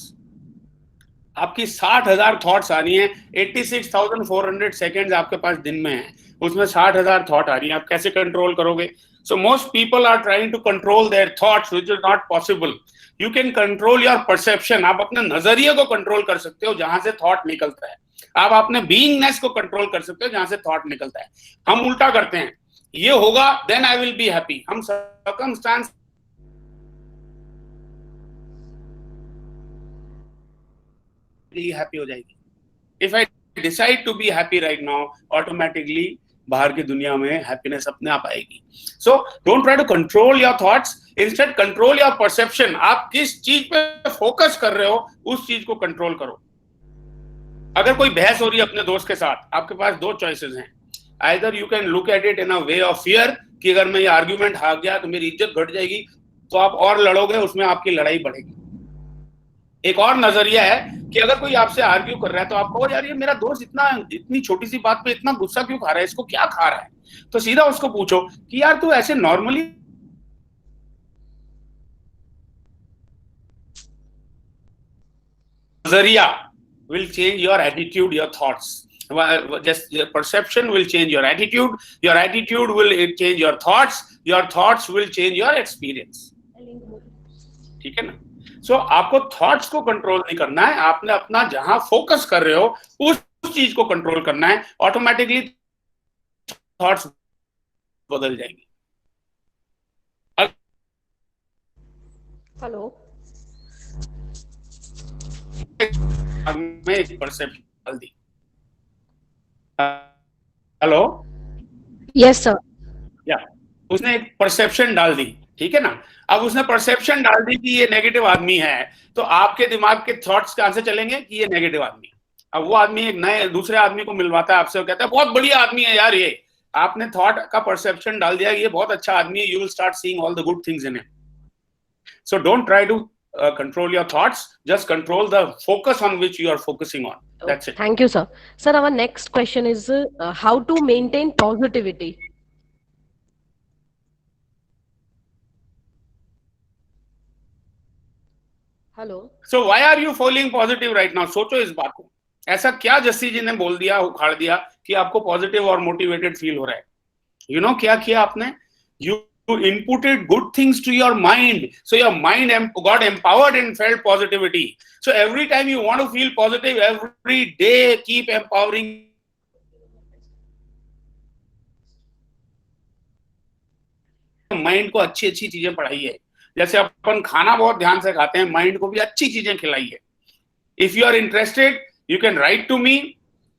[SPEAKER 1] आपकी 60,000 थॉट्स आ रही हैं, 86,400 सेकेंड्स आपके पास दिन में है, उसमें 60,000 थॉट आ रही हैं, आप कैसे कंट्रोल करोगे? So most people are trying to control their thoughts, which is not possible. You can control your perception. आप अपने नजरिए को कंट्रोल कर सकते हो जहां से थॉट निकलता है. आप अपने बीइंगनेस को कंट्रोल कर सकते हो जहां से थॉट निकलता है. हम उल्टा करते हैं, ये होगा then I will be happy. हम सर्कमस्टेंस हैप्पी हो जाएगी. If I decide to be happy right now, automatically बाहर की दुनिया में हैप्पीनेस अपने आप आएगी. So don't try to control your thoughts, instead control your perception. आप किस चीज पे फोकस कर रहे हो उस चीज को कंट्रोल करो. अगर कोई बहस हो रही है अपने दोस्त के साथ, आपके पास 2 चॉइसेस हैं. Either you can look at it in a way of fear कि अगर मैं ये आर्ग्यूमेंट हार गया तो मेरी इज्जत घट जाएगी, तो आप और लड़ोगे, उसमें आपकी लड़ाई बढ़ेगी. एक और नजरिया है कि अगर कोई आपसे आर्ग्यू कर रहा है तो आप कहो यार ये मेरा दोस्त इतनी छोटी सी बात पे इतना गुस्सा क्यों खा रहा है, इसको क्या खा रहा है? तो सीधा उसको पूछो कि यार तू ऐसे नॉर्मली नजरिया will change your attitude, your thoughts. Just your perception will change your attitude will change your thoughts will change your experience. ठीक है ना? सो आपको थॉट्स को कंट्रोल नहीं करना है, आपने अपना जहां फोकस कर रहे हो उस चीज को कंट्रोल करना है. ऑटोमेटिकली थॉट्स बदल जाएंगे.
[SPEAKER 2] हेलो.
[SPEAKER 1] मैं एक परसेप्शन डाल दी. हेलो.
[SPEAKER 2] Yes sir.
[SPEAKER 1] या उसने एक परसेप्शन डाल दी, ठीक है ना? अब उसने परसेप्शन डाल दी कि ये नेगेटिव आदमी है, तो आपके दिमाग के थॉट्स कहां से चलेंगे कि ये नेगेटिव आदमी. अब वो आदमी एक नए दूसरे आदमी को मिलवाता है आपसे, वो कहता है बहुत बढ़िया आदमी है यार ये. आपने थॉट का परसेप्शन डाल दिया, ये बहुत अच्छा आदमी है, you will start seeing all the good things in him. So don't try to control your thoughts, just control the focus on which you are focusing on. That's it.
[SPEAKER 2] Thank you, sir. Sir, our next question is how to maintain positivity. Hello.
[SPEAKER 1] So why are you feeling positive right now? सोचो इस बात को, ऐसा क्या जस्सी जी ने बोल दिया, उखाड़ दिया कि आपको पॉजिटिव और मोटिवेटेड फील हो रहा है? यू नो क्या किया आपने? You inputted good things to your mind, so your mind got empowered and felt positivity. So every time you want to feel positive, every day keep empowering mind को, अच्छी अच्छी चीजें पढ़ाइए। जैसे अपन खाना बहुत ध्यान से खाते हैं, माइंड को भी अच्छी चीजें खिलाइए। If you are interested you can write to me.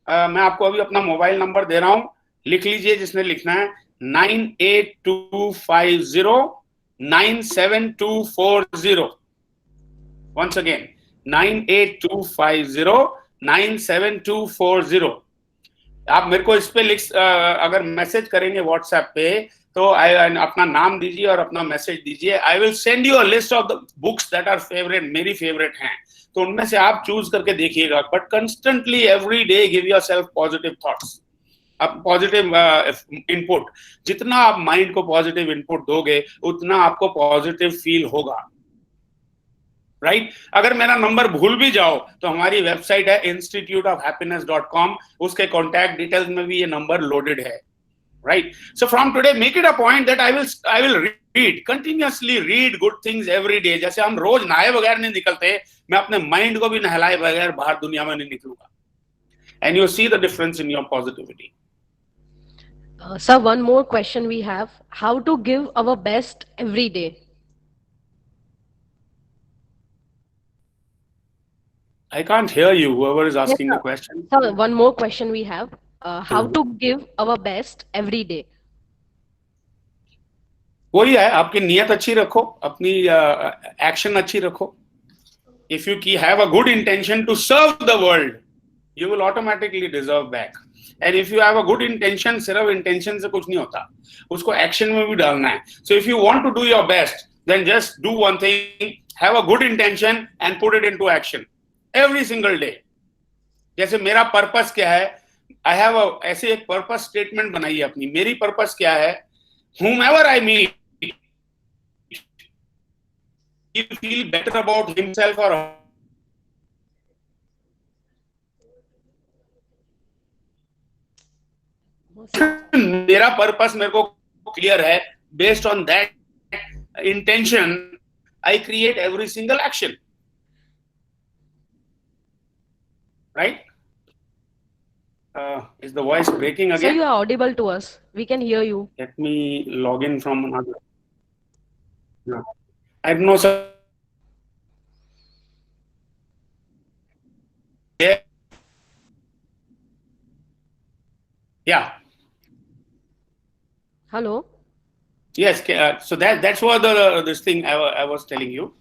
[SPEAKER 1] मैं आपको अभी अपना मोबाइल नंबर दे रहा हूं, लिख लीजिए जिसने लिखना है, 9825097240। Once again 9825097240। आप मेरे को इस पे अगर मैसेज करेंगे व्हाट्सएप पे तो अपना नाम दीजिए और अपना मैसेज दीजिए। I will send you a list of the books that are favourite, मेरी फेवरेट हैं, तो उनमें से आप चूज करके देखिएगा। But constantly every day give yourself positive thoughts, अब पॉजिटिव इनपुट। जितना आप माइंड को पॉजिटिव इनपुट दोगे उतना आपको पॉजिटिव फील होगा, राइट? अगर मेरा नंबर भूल भी जाओ तो हमारी वेबसाइट है instituteofhappiness.com, उसके कॉन्टैक्ट डिटेल्स में भी ये नंबर लोडेड है, right? So from today make it a point that I will read continuously, read good things every day. जैसे हम रोज नहाए बगैर नहीं निकलते, मैं अपने माइंड को भी नहलाए बगैर बाहर दुनिया में नहीं निकलूंगा। And you see the difference in your positivity.
[SPEAKER 2] Sir, one more question we have: how to give our best every day?
[SPEAKER 1] I can't hear you, whoever is
[SPEAKER 2] Yes,
[SPEAKER 1] asking
[SPEAKER 2] sir.
[SPEAKER 1] the question.
[SPEAKER 2] Sir, one more question we have: how to give our best every day?
[SPEAKER 1] वही है, आपकी नियत अच्छी रखो, अपनी एक्शन अच्छी रखो। If you have a good intention to serve the world, you will automatically deserve back. And if you have a good intention, सिर्फ intention से कुछ नहीं होता, उसको action में भी डालना है। So if you want to do your best, then just do one thing, have a good intention and put it into action every single day. जैसे मेरा पर्पस क्या है, I have ऐसे एक पर्पस स्टेटमेंट बनाई है अपनी। मेरी पर्पस क्या है, whomever I meet, he feel better about himself or her. मेरा पर्पस मेरे को क्लियर है, based on that intention I create every single action, right? Is the voice breaking again?
[SPEAKER 2] Sir, you are audible to us. We can hear you.
[SPEAKER 1] Let me log in from another. No. I don't know, sir. Yeah.
[SPEAKER 2] Hello.
[SPEAKER 1] Yes. So that's what this thing I was telling you.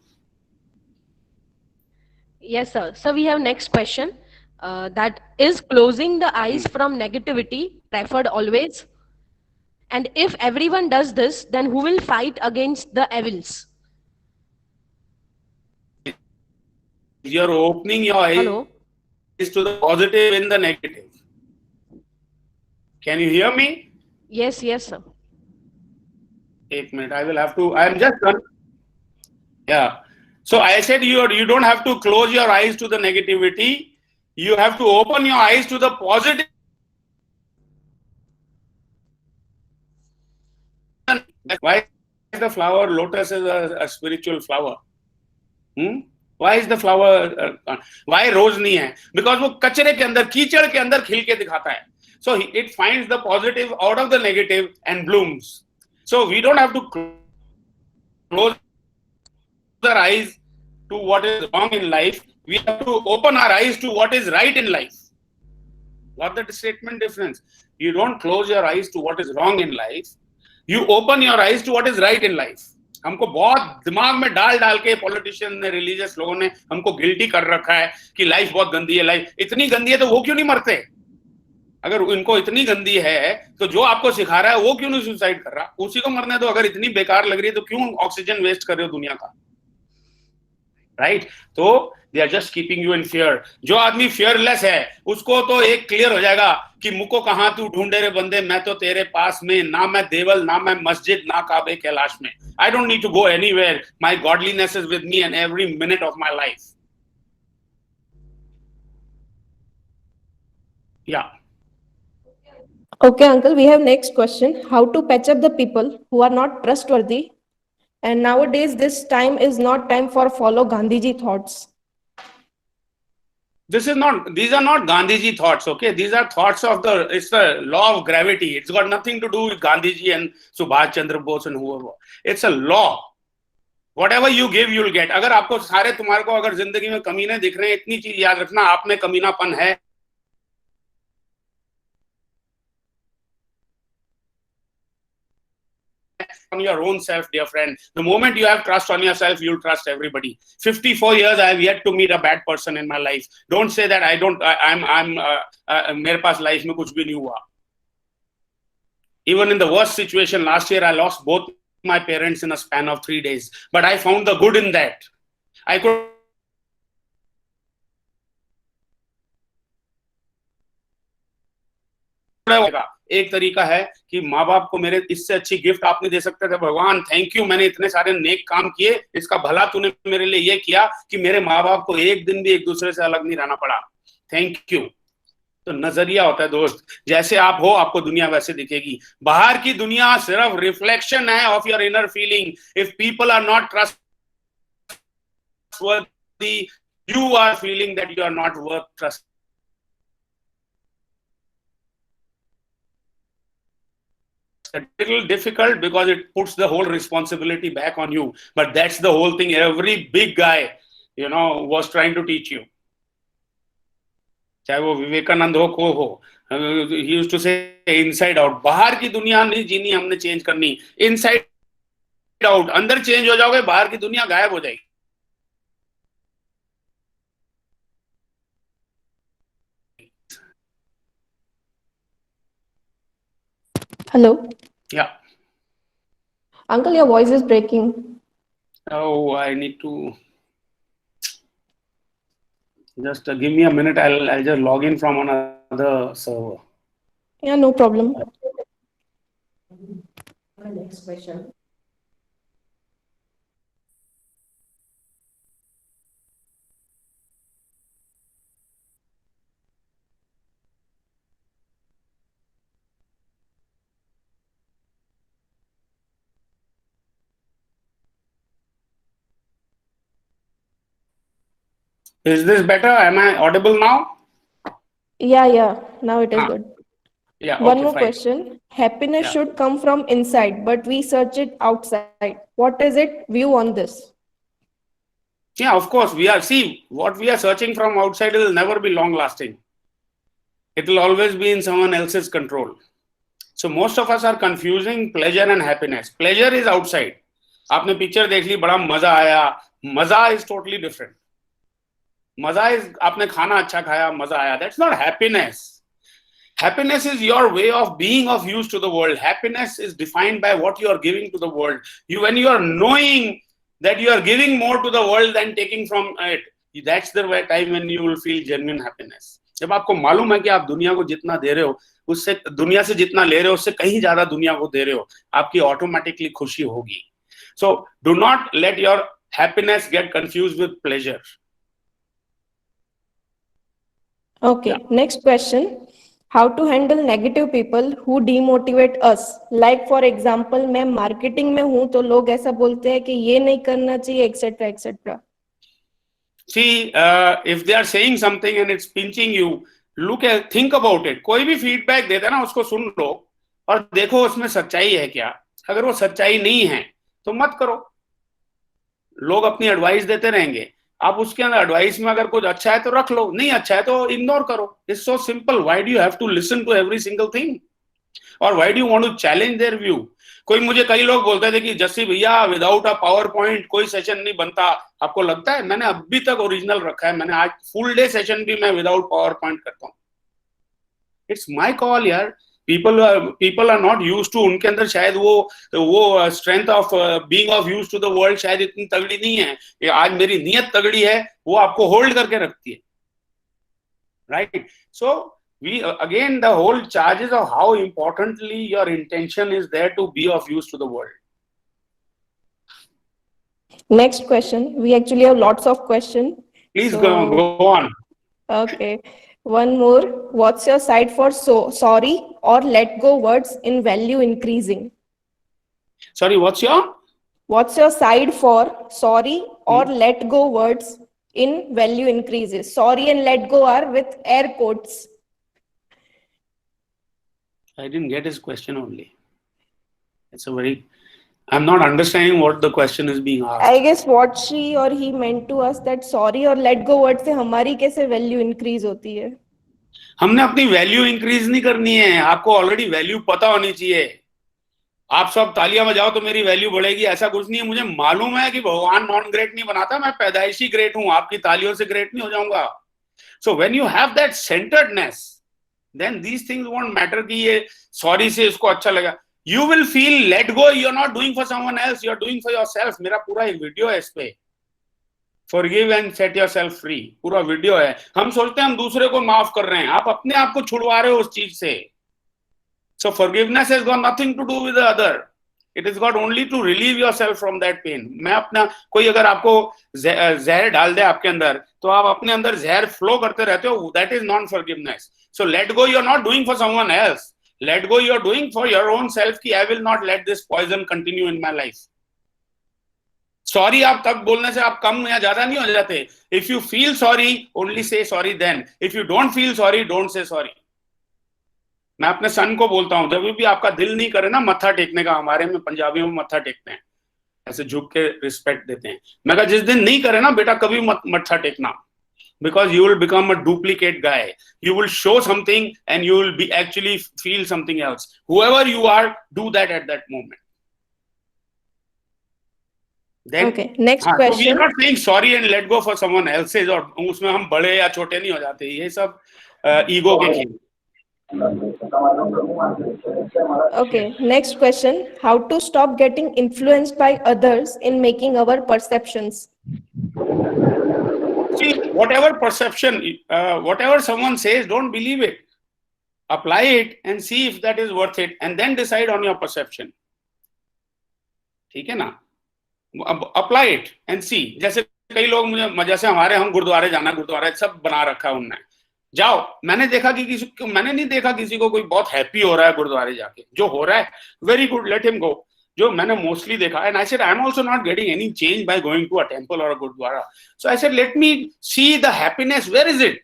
[SPEAKER 2] Yes, sir. So we have next question. That is closing the eyes from negativity preferred always? And if everyone does this, then who will fight against the evils?
[SPEAKER 1] You're opening your eyes
[SPEAKER 2] Hello.
[SPEAKER 1] to the positive and the negative. Can you hear me?
[SPEAKER 2] Yes, yes, sir.
[SPEAKER 1] 1 minute. I will have to. I am just done. Yeah. So I said you don't have to close your eyes to the negativity. You have to open your eyes to the positive. Why is the flower lotus is a spiritual flower? Why is the flower? Why rose नहीं है? Because वो कचरे के अंदर, कीचड़ के अंदर खिल के दिखाता है. So it finds the positive out of the negative and blooms. So we don't have to close our eyes to what is wrong in life. We have to open our eyes to what is right in life. What the statement difference? You don't close your eyes to what is wrong in life. You open your eyes to what is right in life. हमको बहुत दिमाग में डाल के पॉलिटिशियन ने, रिलीजियस लोगों ने हमको गिल्टी कर रखा है कि लाइफ बहुत गंदी है। लाइफ इतनी गंदी है तो वो क्यों नहीं मरते? अगर इनको इतनी गंदी है तो जो आपको सिखा रहा है वो क्यों नहीं सुसाइड कर रहा? उसी को मरने दो। अगर इतनी बेकार लग रही है तो क्यों ऑक्सीजन वेस्ट कर रहे हो दुनिया का? राइट? तो they are just keeping you in fear. जो आदमी फियरलेस है उसको तो एक क्लियर हो जाएगा कि मुझको कहां तू ढूंढे रे बंदे, मैं तो तेरे पास में, ना मैं देवल, ना मैं मस्जिद, ना काबे कैलाश में. I don't need to go anywhere. My godliness is with me and every minute of my life. या
[SPEAKER 3] Okay, uncle, we have next question. How to patch up the people who are not trustworthy? And nowadays, this time is not time for follow Gandhiji thoughts.
[SPEAKER 1] These are not Gandhiji thoughts, okay? These are thoughts of it's the law of gravity. It's got nothing to do with Gandhiji and Subhash Chandra Bose and whoever. It's a law. Whatever you give, you'll get. अगर आपको सारे तुम्हारे को अगर जिंदगी में कमीने दिख रहे हैं, इतनी चीज याद रखना, आप में कमीनापन है. On your own self, dear friend. The moment you have trust on yourself, you'll trust everybody. 54 years, I have yet to meet a bad person in my life. Don't say that I'm मेरे पास लाइफ में कुछ भी नहीं हुआ. Even in the worst situation, last year I lost both my parents in a span of 3 days. But I found the good in that. I could एक तरीका है कि माँ बाप को मेरे इससे अच्छी गिफ्ट आप नहीं दे सकते थे. भगवान थैंक यू, मैंने इतने सारे नेक काम किए, इसका भला तूने मेरे लिए ये किया कि मेरे माँ बाप को एक दिन भी एक दूसरे से अलग नहीं रहना पड़ा. Thank you. तो नजरिया होता है दोस्त, जैसे आप हो आपको दुनिया वैसे दिखेगी. बाहर की दुनिया सिर्फ रिफ्लेक्शन है of your inner feeling. If people are not trustworthy, you are feeling that you are not worth trust. A little difficult because it puts the whole responsibility back on you, but that's the whole thing every big guy was trying to teach you. चाहे वो विवेकानंद हो, को हो, he used to say inside out. बाहर की दुनिया नहीं जीनी, हमने चेंज करनी. इनसाइड आउट, अंदर चेंज हो जाओगे, बाहर की दुनिया गायब हो जाएगी.
[SPEAKER 3] Hello.
[SPEAKER 1] Yeah.
[SPEAKER 3] Uncle, your voice is breaking.
[SPEAKER 1] Oh, I need to just give me a minute. I'll just log in from another server.
[SPEAKER 3] Yeah, no problem. Next question.
[SPEAKER 1] Is this better? Am I audible now?
[SPEAKER 3] Yeah. Now it is good.
[SPEAKER 1] Yeah.
[SPEAKER 3] One
[SPEAKER 1] Okay,
[SPEAKER 3] more
[SPEAKER 1] fine.
[SPEAKER 3] question. Happiness
[SPEAKER 1] Yeah.
[SPEAKER 3] should come from inside, but we search it outside. What is it view on this?
[SPEAKER 1] Yeah, of course. What we are searching from outside will never be long lasting. It will always be in someone else's control. So most of us are confusing pleasure and happiness. Pleasure is outside. आपने पिक्चर देख ली, बड़ा मजा आया. मजा is totally different. मजा is आपने खाना अच्छा खाया, मजा आया. That's not happiness. Happiness is your way of being of use to the world. Happiness is defined by what you are giving to the world. When you are knowing that you are giving more to the world than taking from it, that's the time when you will feel genuine happiness. जब आपको मालूम है कि आप दुनिया को जितना दे रहे हो, उससे दुनिया से जितना ले रहे हो, उससे कहीं ज्यादा दुनिया को दे रहे हो, आपकी ऑटोमेटिकली खुशी होगी. So do not let your happiness get confused with pleasure.
[SPEAKER 3] Okay,
[SPEAKER 1] Yeah.
[SPEAKER 3] next question. How to handle negative people who demotivate us? Like for example, मैं marketing में हूँ तो लोग ऐसा बोलते हैं कि ये नहीं करना चाहिए, etc. etc.
[SPEAKER 1] See, if they are saying something and it's pinching you, think about it. कोई भी feedback देता है ना, उसको सुन लो और देखो उसमें सच्चाई है क्या. अगर वो सच्चाई नहीं है तो मत करो. लोग अपनी एडवाइस देते रहेंगे, आप उसके अंदर एडवाइस में अगर कुछ अच्छा है तो रख लो, नहीं अच्छा है तो इग्नोर करो. It's so simple. Why do you have to listen to every single thing, और why do you want to challenge their view. कई लोग बोलते थे कि जस्सी भैया विदाउट अ पावर पॉइंट कोई सेशन नहीं बनता. आपको लगता है? मैंने अभी तक ओरिजिनल रखा है. मैंने आज फुल डे सेशन भी मैं विदाउट पावर पॉइंट करता हूँ. इट्स माई कॉल यार. People are not used to, उनके अंदर शायद वो strength of being of use to the world शायद इतनी तगड़ी नहीं है कि आज मेरी नीयत तगड़ी है वो आपको होल्ड करके रखती है, right? So we again the whole charges of how importantly your intention is there to be of use to the world.
[SPEAKER 3] Next question. We actually have lots of questions.
[SPEAKER 1] Please
[SPEAKER 3] So-
[SPEAKER 1] go on.
[SPEAKER 3] Okay. One more. What's your side for sorry or let go words in value increasing?
[SPEAKER 1] Sorry,
[SPEAKER 3] What's your side for sorry or let go words in value increases? Sorry and let go are with air quotes.
[SPEAKER 1] I didn't get his question only. It's a very, I'm not understanding what the question is being asked.
[SPEAKER 3] I guess what she or he meant to us that sorry और let go word से हमारी कैसे value increase होती है?
[SPEAKER 1] हमने अपनी वैल्यू इंक्रीज नहीं करनी है, आपको ऑलरेडी वैल्यू पता होनी चाहिए। आप सब तालियां बजाओ तो मेरी वैल्यू बढ़ेगी, ऐसा कुछ नहीं है। मुझे मालूम है कि भगवान नॉन ग्रेट नहीं बनाता, मैं पैदाइशी ग्रेट हूं, आपकी तालियों से ग्रेट नहीं हो जाऊंगा। So when you have that centredness, then these things won't matter कि ये सॉरी से इसको अच्छा लगा। You will feel let go, you're not doing for someone else, you're doing for yourself। मेरा पूरा एक वीडियो है इस पे, forgive and set yourself free, पूरा वीडियो है। हम सोचते हैं हम दूसरे को माफ कर रहे हैं, आप अपने आप को छुड़वा रहे हो उस चीज से। So forgiveness has got nothing to do with the other, it has got only to relieve yourself from that pain। मैं अपना, कोई अगर आपको जहर डाल दे आपके अंदर तो आप अपने अंदर जहर फ्लो करते रहते हो, that is non forgiveness। So let go, you're not doing for someone else, let go you're doing for your own self कि I will not let this poison continue in my life। Sorry आप तब बोलने से आप कम या ज्यादा नहीं हो जाते। If you feel sorry only say sorry then, if you don't feel sorry don't say sorry. मैं अपने सन को बोलता हूं, जब भी आपका दिल नहीं करे ना मत्था टेकने का, हमारे में पंजाबियों में मत्था टेकते हैं, ऐसे झुक के रिस्पेक्ट देते हैं। मैं कहा जिस दिन नहीं करे ना बेटा कभी मत मत्था टेकना, because you will become a duplicate guy, you will show something and you will be actually feel something else। whoever you are, do that at that moment। Then,
[SPEAKER 3] Okay, next
[SPEAKER 1] so we are
[SPEAKER 3] question.
[SPEAKER 1] not saying sorry and let go for someone else's, और उसमें हम बड़े या छोटे नहीं हो जाते, ये सब ईगो के खेल।
[SPEAKER 3] Okay, next question. How to stop getting influenced by others in making our perceptions?
[SPEAKER 1] See, whatever perception, whatever someone says, don't believe it, apply it and see if that is worth it and then decide on your perception। ठीक है ना? apply it and see। जैसे कई लोग मुझे, जैसे हमारे, हम गुरुद्वारे जाना, गुरुद्वारे सब बना रखा है उनने, जाओ। मैंने देखा कि मैंने नहीं देखा किसी को कोई बहुत हैप्पी हो रहा है गुरुद्वारे जाके, जो हो रहा है very good, let him go. जो मैंने मोस्टली देखा, and I said I am also not getting any change by going to a temple और a gurdwara, so I said let me see the happiness, where is it?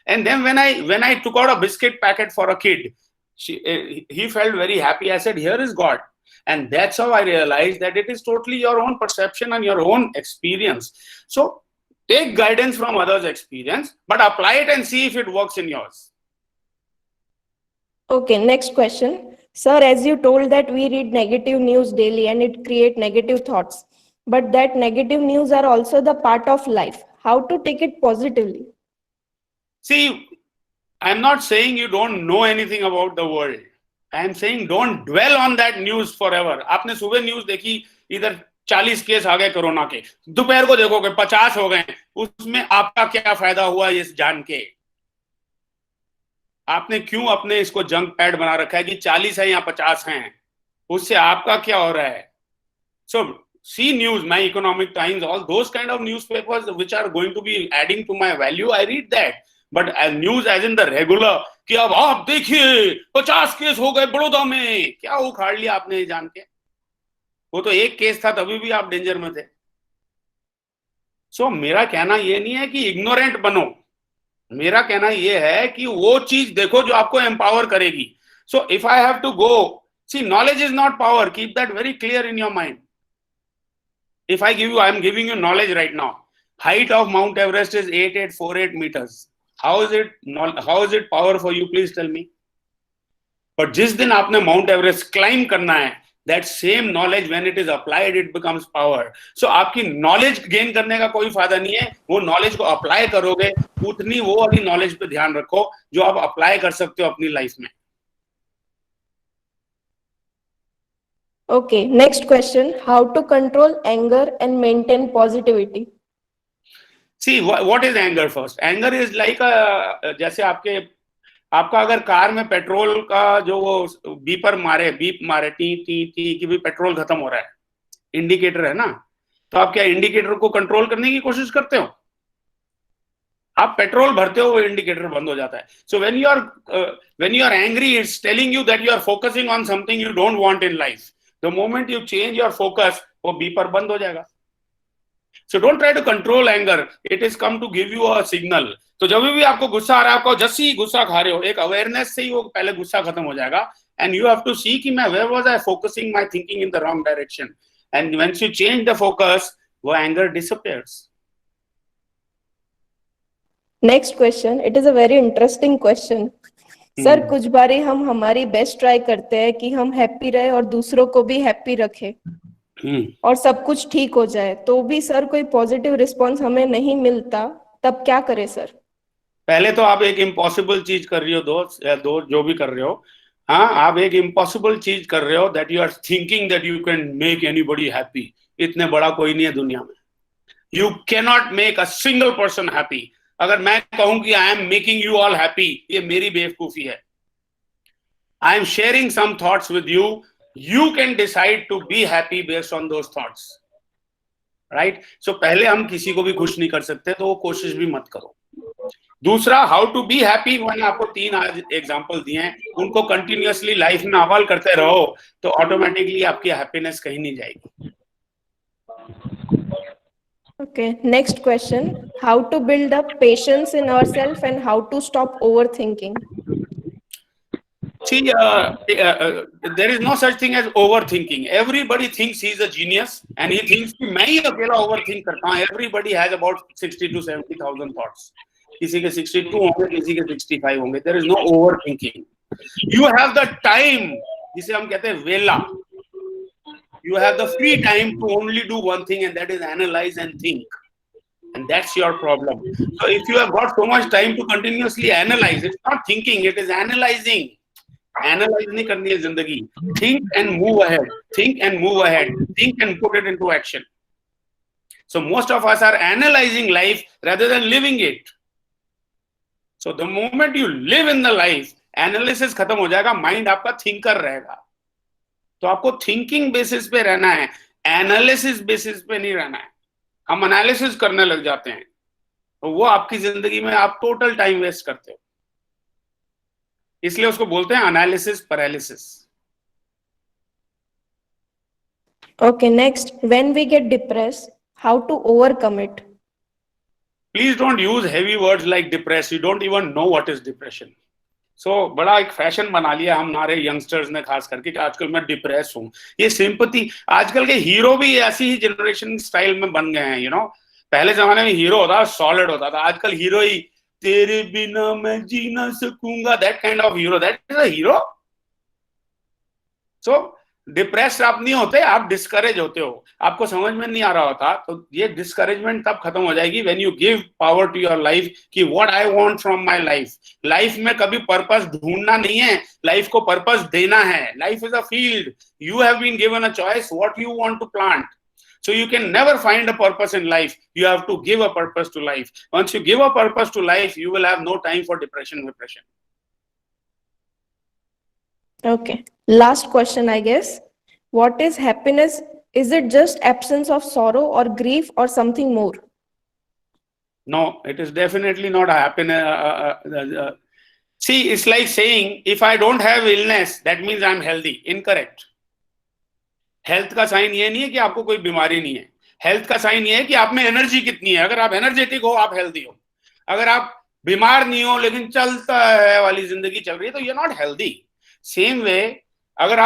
[SPEAKER 1] And then when I took out a biscuit packet for a kid, he felt very happy। I said here is God, and that's how I realized that it is totally your own perception and your own experience। So take guidance from others' experience, but apply it and see if it works in yours।
[SPEAKER 3] Okay, next question. Sir, as you told that we read negative news daily and it create negative thoughts, but that negative news are also the part of life. How to take it positively?
[SPEAKER 1] See, I'm not saying you don't know anything about the world, I am saying don't dwell on that news forever। आपने सुबह न्यूज देखी, इधर 40 केस आ गए कोरोना के, दोपहर को देखोगे 50 हो गए, उसमें आपका क्या फायदा हुआ ये जान के? आपने क्यों अपने इसको जंक पैड बना रखा है कि 40 है या 50 हैं, उससे आपका क्या हो रहा है? सो see news, my Economic Times, all those kind of newspapers which are going to be adding to my value, I read that। but as news as in the regular कि अब आप देखिए 50 केस हो गए बड़ौदा में, क्या उखाड़ लिया आपने ये जान के? वो तो एक केस था, तभी भी आप डेंजर में थे। सो मेरा कहना ये नहीं है कि इग्नोरेंट बनो, मेरा कहना ये है कि वो चीज देखो जो आपको एम्पावर करेगी। So if I have to go, see knowledge is not power, keep that very clear in your mind. If I give you, I am giving you knowledge right now. Height of Mount Everest is 8848 meters। How is it power for you? Please tell me। But जिस दिन आपने Mount Everest climb करना है, that same knowledge when it is applied, it becomes power। So आपकी knowledge gain करने का कोई फायदा नहीं है, वो knowledge को apply करोगे, उतनी वो वाली knowledge पे ध्यान रखो जो आप apply कर सकते हो अपनी life में।
[SPEAKER 3] Okay, next question. How to control anger and maintain positivity?
[SPEAKER 1] See, what is anger first? Anger is like जैसे आपका अगर कार में पेट्रोल का जो वो बीप मारे टी टी टी कि भी पेट्रोल खत्म हो रहा है, इंडिकेटर है ना, तो आप क्या इंडिकेटर को कंट्रोल करने की कोशिश करते हो? आप पेट्रोल भरते हो, वो इंडिकेटर बंद हो जाता है. सो when you are angry, it's telling you that you are focusing on something you don't want in life. The moment you change your focus, वो बीपर बंद हो जाएगा. So don't try to control anger. It is come to give you a signal. तो जब भी आपको गुस्सा आ रहा है, आपको जैसे ही गुस्सा खा रहे हो, एक अवेयरनेस से ही वो पहले गुस्सा खत्म हो जाएगा. And you have to see कि मैं where was I focusing my thinking in the wrong direction. And once you change the focus, वो anger disappears.
[SPEAKER 3] Next question. It is a very interesting question. Sir कुछ बारी हम हमारी बेस्ट ट्राई करते हैं कि हम हैप्पी रहे और दूसरों को भी हैप्पी रखें और सब कुछ ठीक हो जाए, तो भी सर कोई पॉजिटिव रिस्पांस हमें नहीं मिलता, तब क्या करें सर?
[SPEAKER 1] पहले तो आप एक इम्पॉसिबल चीज कर रही हो, दोस्त जो भी कर रहे हो. हाँ, आप एक इम्पॉसिबल चीज कर रहे हो, that you are thinking that you can make anybody happy. इतने बड़ा कोई नहीं है दुनिया में. You can not make a single person happy. अगर मैं कहूं कि I am making you all happy, ये मेरी बेवकूफी है. I am sharing some thoughts with you. You can decide to be happy based on those thoughts, right? So पहले हम किसी को भी खुश नहीं कर सकते, तो वो कोशिश भी मत करो. दूसरा, हाउ टू बी हैप्पी, मैंने आपको 3 आज एग्जांपल दिए हैं, उनको कंटिन्यूअसली लाइफ में अमल करते रहो, तो ऑटोमेटिकली आपकी हैप्पीनेस कहीं नहीं जाएगी.
[SPEAKER 3] Okay, next question. How to build up patience in ourselves and how to stop overthinking?
[SPEAKER 1] See, there is no such thing as overthinking. Everybody thinks he is a genius and he thinks कि मैं ही अकेला overthink करता हूँ. Everybody has about 60 to 70,000 thoughts. किसी के 62 होंगे, किसी के 65 होंगे. There is no overthinking. You have the time, जिसे हम कहते हैं वेला. You have the free time to only do one thing, and that is analyze and think. And that's your problem. So if you have got so much time to continuously analyze, it's not thinking, it is analyzing. Analyze नहीं करनी है जिंदगी. Think and move ahead. Think and move ahead. Think and put it into action. So most of us are analyzing life rather than living it. So the moment you live in the life, analysis खत्म हो जाएगा, mind आपका thinker रहेगा. तो आपको थिंकिंग बेसिस पे रहना है, एनालिसिस बेसिस पे नहीं रहना है. हम एनालिसिस करने लग जाते हैं, तो वो आपकी जिंदगी में आप टोटल टाइम वेस्ट करते हो. इसलिए उसको बोलते हैं analysis paralysis.
[SPEAKER 3] Okay, next. When we get depressed, how to overcome it?
[SPEAKER 1] Please don't use heavy words like depressed. You don't even know what is depression. बड़ा एक फैशन बना लिया हम हमारे यंगस्टर्स ने, खास करके, कि आजकल मैं डिप्रेस हूँ. ये सिंपैथी, आजकल के हीरो भी ऐसी ही जनरेशन स्टाइल में बन गए हैं. पहले जमाने में हीरो होता सॉलिड होता था. आजकल हीरो ही तेरे बिना मैं जी ना सकूंगा, that kind of hero, that is a hero. So depressed आप नहीं होते, आप डिस्करेज होते हो. आपको समझ में नहीं आ रहा होता, तो ये डिस्करेजमेंट तब खत्म हो जाएगी when you give power to your life कि what I want from my life. Life में कभी पर्पस ढूंढना नहीं है, लाइफ को पर्पस देना है. Life is a field. You have been given a choice what you want to plant. So you can never find a purpose in life. You have to give a purpose to life. Once you give a purpose to life, you will have no time for depression.
[SPEAKER 3] Okay. Last question, I guess. What is happiness? Is it just absence of sorrow or grief or something more?
[SPEAKER 1] No, it is definitely not a happiness. See, it's like saying, if I don't have illness, that means I'm healthy. Incorrect. Health का साइन ये नहीं है कि आपको कोई बीमारी नहीं है. हेल्थ का साइन ये है कि आप में एनर्जी कितनी है. अगर आप एनर्जेटिक हो, आप हेल्दी हो. अगर आप बीमार नहीं हो लेकिन चलता है वाली जिंदगी चल रही है, तो you are not healthy. Same way, अगर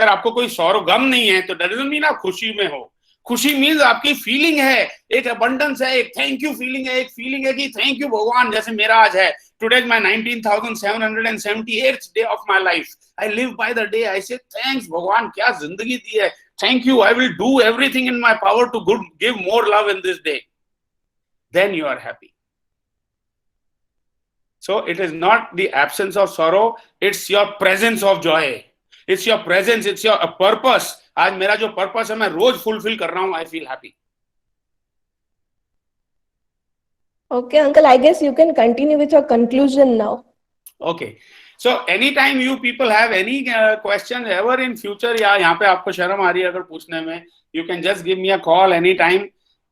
[SPEAKER 1] आपको कोई सौरो गम नहीं है, तो दैट डजंट मीन आप खुशी में हो. खुशी मीन्स आपकी फीलिंग है, एक अबंडेंस है, एक थैंक यू फीलिंग है, एक फीलिंग है कि थैंक यू भगवान. जैसे मेरा आज है, today is my 19,778th day of my life. I live by the day. I say thanks भगवान, क्या जिंदगी दी है. Thank you. I will do everything in my power to give more love in this day. Then you are happy. So it is not the absence of sorrow, it's your presence of joy. It's your presence, it's your purpose. आज मेरा जो पर्पस है मैं रोज फुलफिल कर रहा हूं. I feel happy.
[SPEAKER 3] Okay, uncle, I guess you can continue with your conclusion now.
[SPEAKER 1] Okay. So anytime you people have any question ever in future, या यहाँ पे आपको शर्म आ रही है अगर पूछने में, you can just give me a call anytime.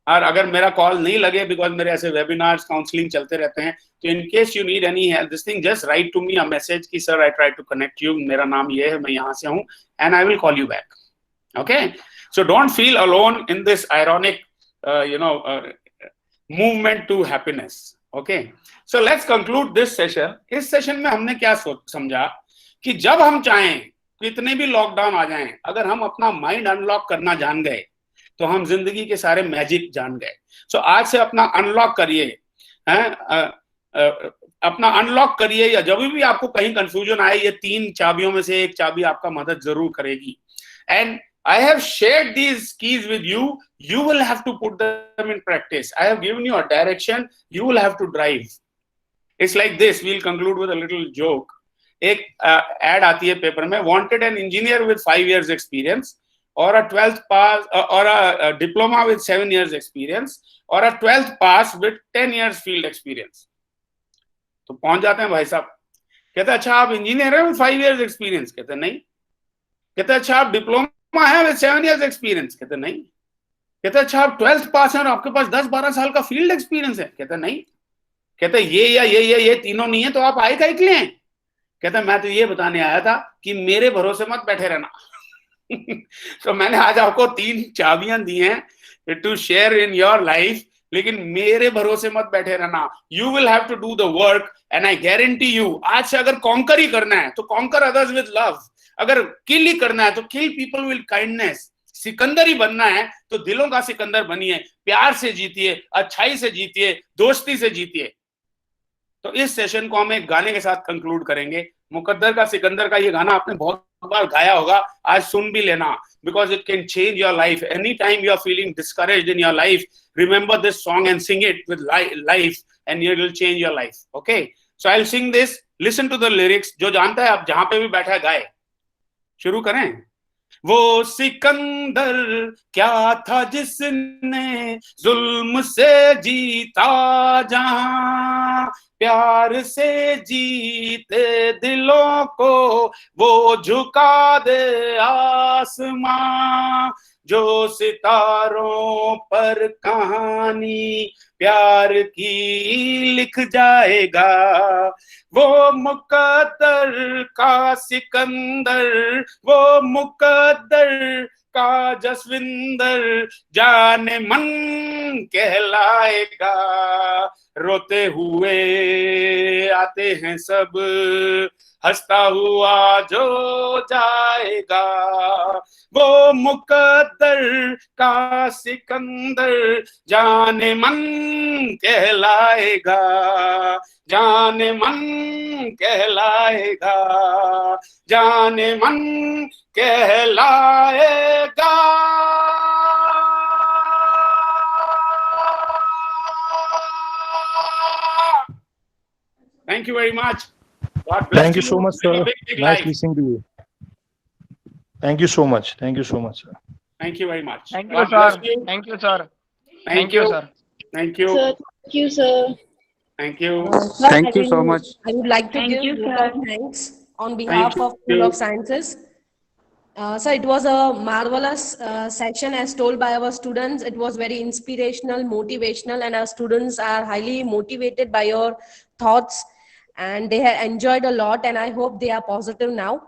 [SPEAKER 1] और अगर मेरा कॉल नहीं लगे, बिकॉज मेरे ऐसे वेबिनार्स काउंसलिंग चलते रहते हैं, तो in case you need any help this thing, just write to me a message कि sir I try to connect you, मेरा नाम ये है, मैं यहाँ से हूँ, and I will call you back. Okay, so don't feel alone in this ironic movement to happiness. Okay, so let's conclude this session. इस सेशन में हमने क्या समझा कि जब हम चाहें, कितने भी लॉकडाउन आ जाएं, अगर हम अपना माइंड अनलॉक करना जान गए तो हम जिंदगी के सारे मैजिक जान गए. सो आज से अपना अनलॉक करिए, अपना अनलॉक करिए, या जब भी आपको कहीं कंफ्यूजन आए, ये 3 चाबियों में से एक चाबी आपका मदद जरूर करेगी. And I have shared these keys with you. You will have to put them in practice. I have given you a direction. You will have to drive. It's like this. We'll conclude with a little joke. एक ad आती है पेपर में, wanted an engineer with 5 years experience, or a 12th pass, or a diploma with 7 years experience, or a 12th pass with 10 years field experience. तो पहुंच जाते हैं भाई साहब, कहते अच्छा आप इंजीनियर हैं with 5 years experience? कहते नहीं. कहते अच्छा आप डिप्लोमा है with 7 years experience? कहते नहीं. कहते अच्छा आप 12th पास हैं और आपके पास 10-12 साल का फील्ड एक्सपीरियंस है? कहते नहीं. कहते ये या ये तीनों नहीं है तो आप आए काहे के लिए? कहते मैं तो ये बताने आया था कि मेरे भरोसे मत बैठे रहना. तो मैंने आज आपको 3 चाबियां दी हैं to share in your life, लेकिन मेरे भरोसे मत बैठे रहना. You will have to do the work, and I guarantee you, आज से अगर कॉन्कर ही करना है तो कॉन्कर अदर्स विद लव. अगर किल ही करना है तो kill people with kindness. Sikandar ही बनना है तो दिलों का सिकंदर बनिए, प्यार से जीतिए, अच्छाई से जीतिए, दोस्ती से जीतिए. तो इस सेशन को हम एक गाने के साथ कंक्लूड करेंगे. मुकद्दर का सिकंदर का ये गाना आपने बहुत बार गाया होगा, आज सुन भी लेना, because it can change your life. Any time you are feeling discouraged in your life, remember this song and sing it with life, and it will change your life. Okay, so I will sing this, listen to the lyrics. जो जानता है आप जहां पे भी बैठा है गाए. शुरू करें. वो सिकंदर क्या था जिसने जुल्म से जीता जहां, प्यार से जीते दिलों को वो झुका दे आसमां. जो सितारों पर कहानी प्यार की लिख जाएगा, वो मुकद्दर का सिकंदर, वो मुकद्दर का जसविंदर जाने मन कहलाएगा. रोते हुए आते हैं सब, हंसता हुआ जो जाएगा, वो मुकद्दर का सिकंदर जाने मन कहलाएगा, जाने मन कहलाएगा, जाने मन कहलाएगा. Thank you very much. God bless
[SPEAKER 4] Thank you so much, sir.
[SPEAKER 1] Big
[SPEAKER 4] Nice
[SPEAKER 1] life.
[SPEAKER 4] listening to you. Thank you so much. Thank you so much, sir.
[SPEAKER 1] Thank you very much.
[SPEAKER 5] Thank you,
[SPEAKER 1] God bless
[SPEAKER 5] sir.
[SPEAKER 1] you.
[SPEAKER 5] Thank you, sir.
[SPEAKER 1] Thank you,
[SPEAKER 5] sir.
[SPEAKER 1] Thank you.
[SPEAKER 3] Sir, thank you, sir.
[SPEAKER 1] Thank you.
[SPEAKER 2] Sir,
[SPEAKER 6] Thank you so much.
[SPEAKER 2] I would like to
[SPEAKER 7] Thank
[SPEAKER 2] give
[SPEAKER 7] you,
[SPEAKER 2] a lot of thanks on behalf of
[SPEAKER 1] you.
[SPEAKER 2] School of Sciences. So it was a marvelous session as told by our students. It was very inspirational, motivational, and our students are highly motivated by your thoughts, and they have enjoyed a lot, and I hope they are positive now.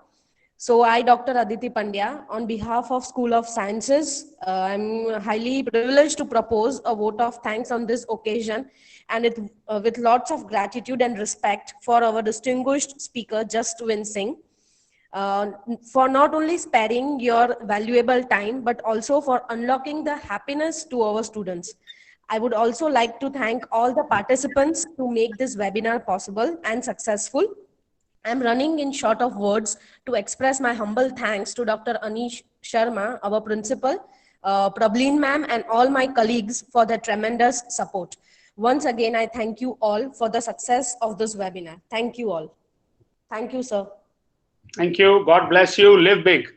[SPEAKER 2] So I, Dr. Aditi Pandya, on behalf of School of Sciences, I'm highly privileged to propose a vote of thanks on this occasion, and it, with lots of gratitude and respect for our distinguished speaker, Jaswin Singh, for not only sparing your valuable time, but also for unlocking the happiness to our students. I would also like to thank all the participants to make this webinar possible and successful. I'm running in short of words to express my humble thanks to Dr. Anish Sharma, our principal, Prableen ma'am, and all my colleagues for their tremendous support. Once again, I thank you all for the success of this webinar. Thank you all. Thank you, sir.
[SPEAKER 1] Thank you. God bless you. Live big.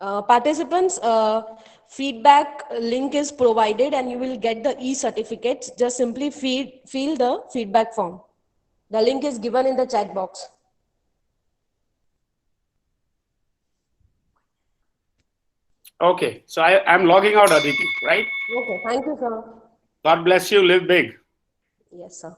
[SPEAKER 2] Participants, feedback link is provided and you will get the e-certificates. Just simply fill the feedback form. The link is given in the chat box.
[SPEAKER 1] Okay, so I'm logging out, Aditi, right?
[SPEAKER 2] Okay, thank you, sir.
[SPEAKER 1] God bless you. Live big.
[SPEAKER 2] Yes, sir.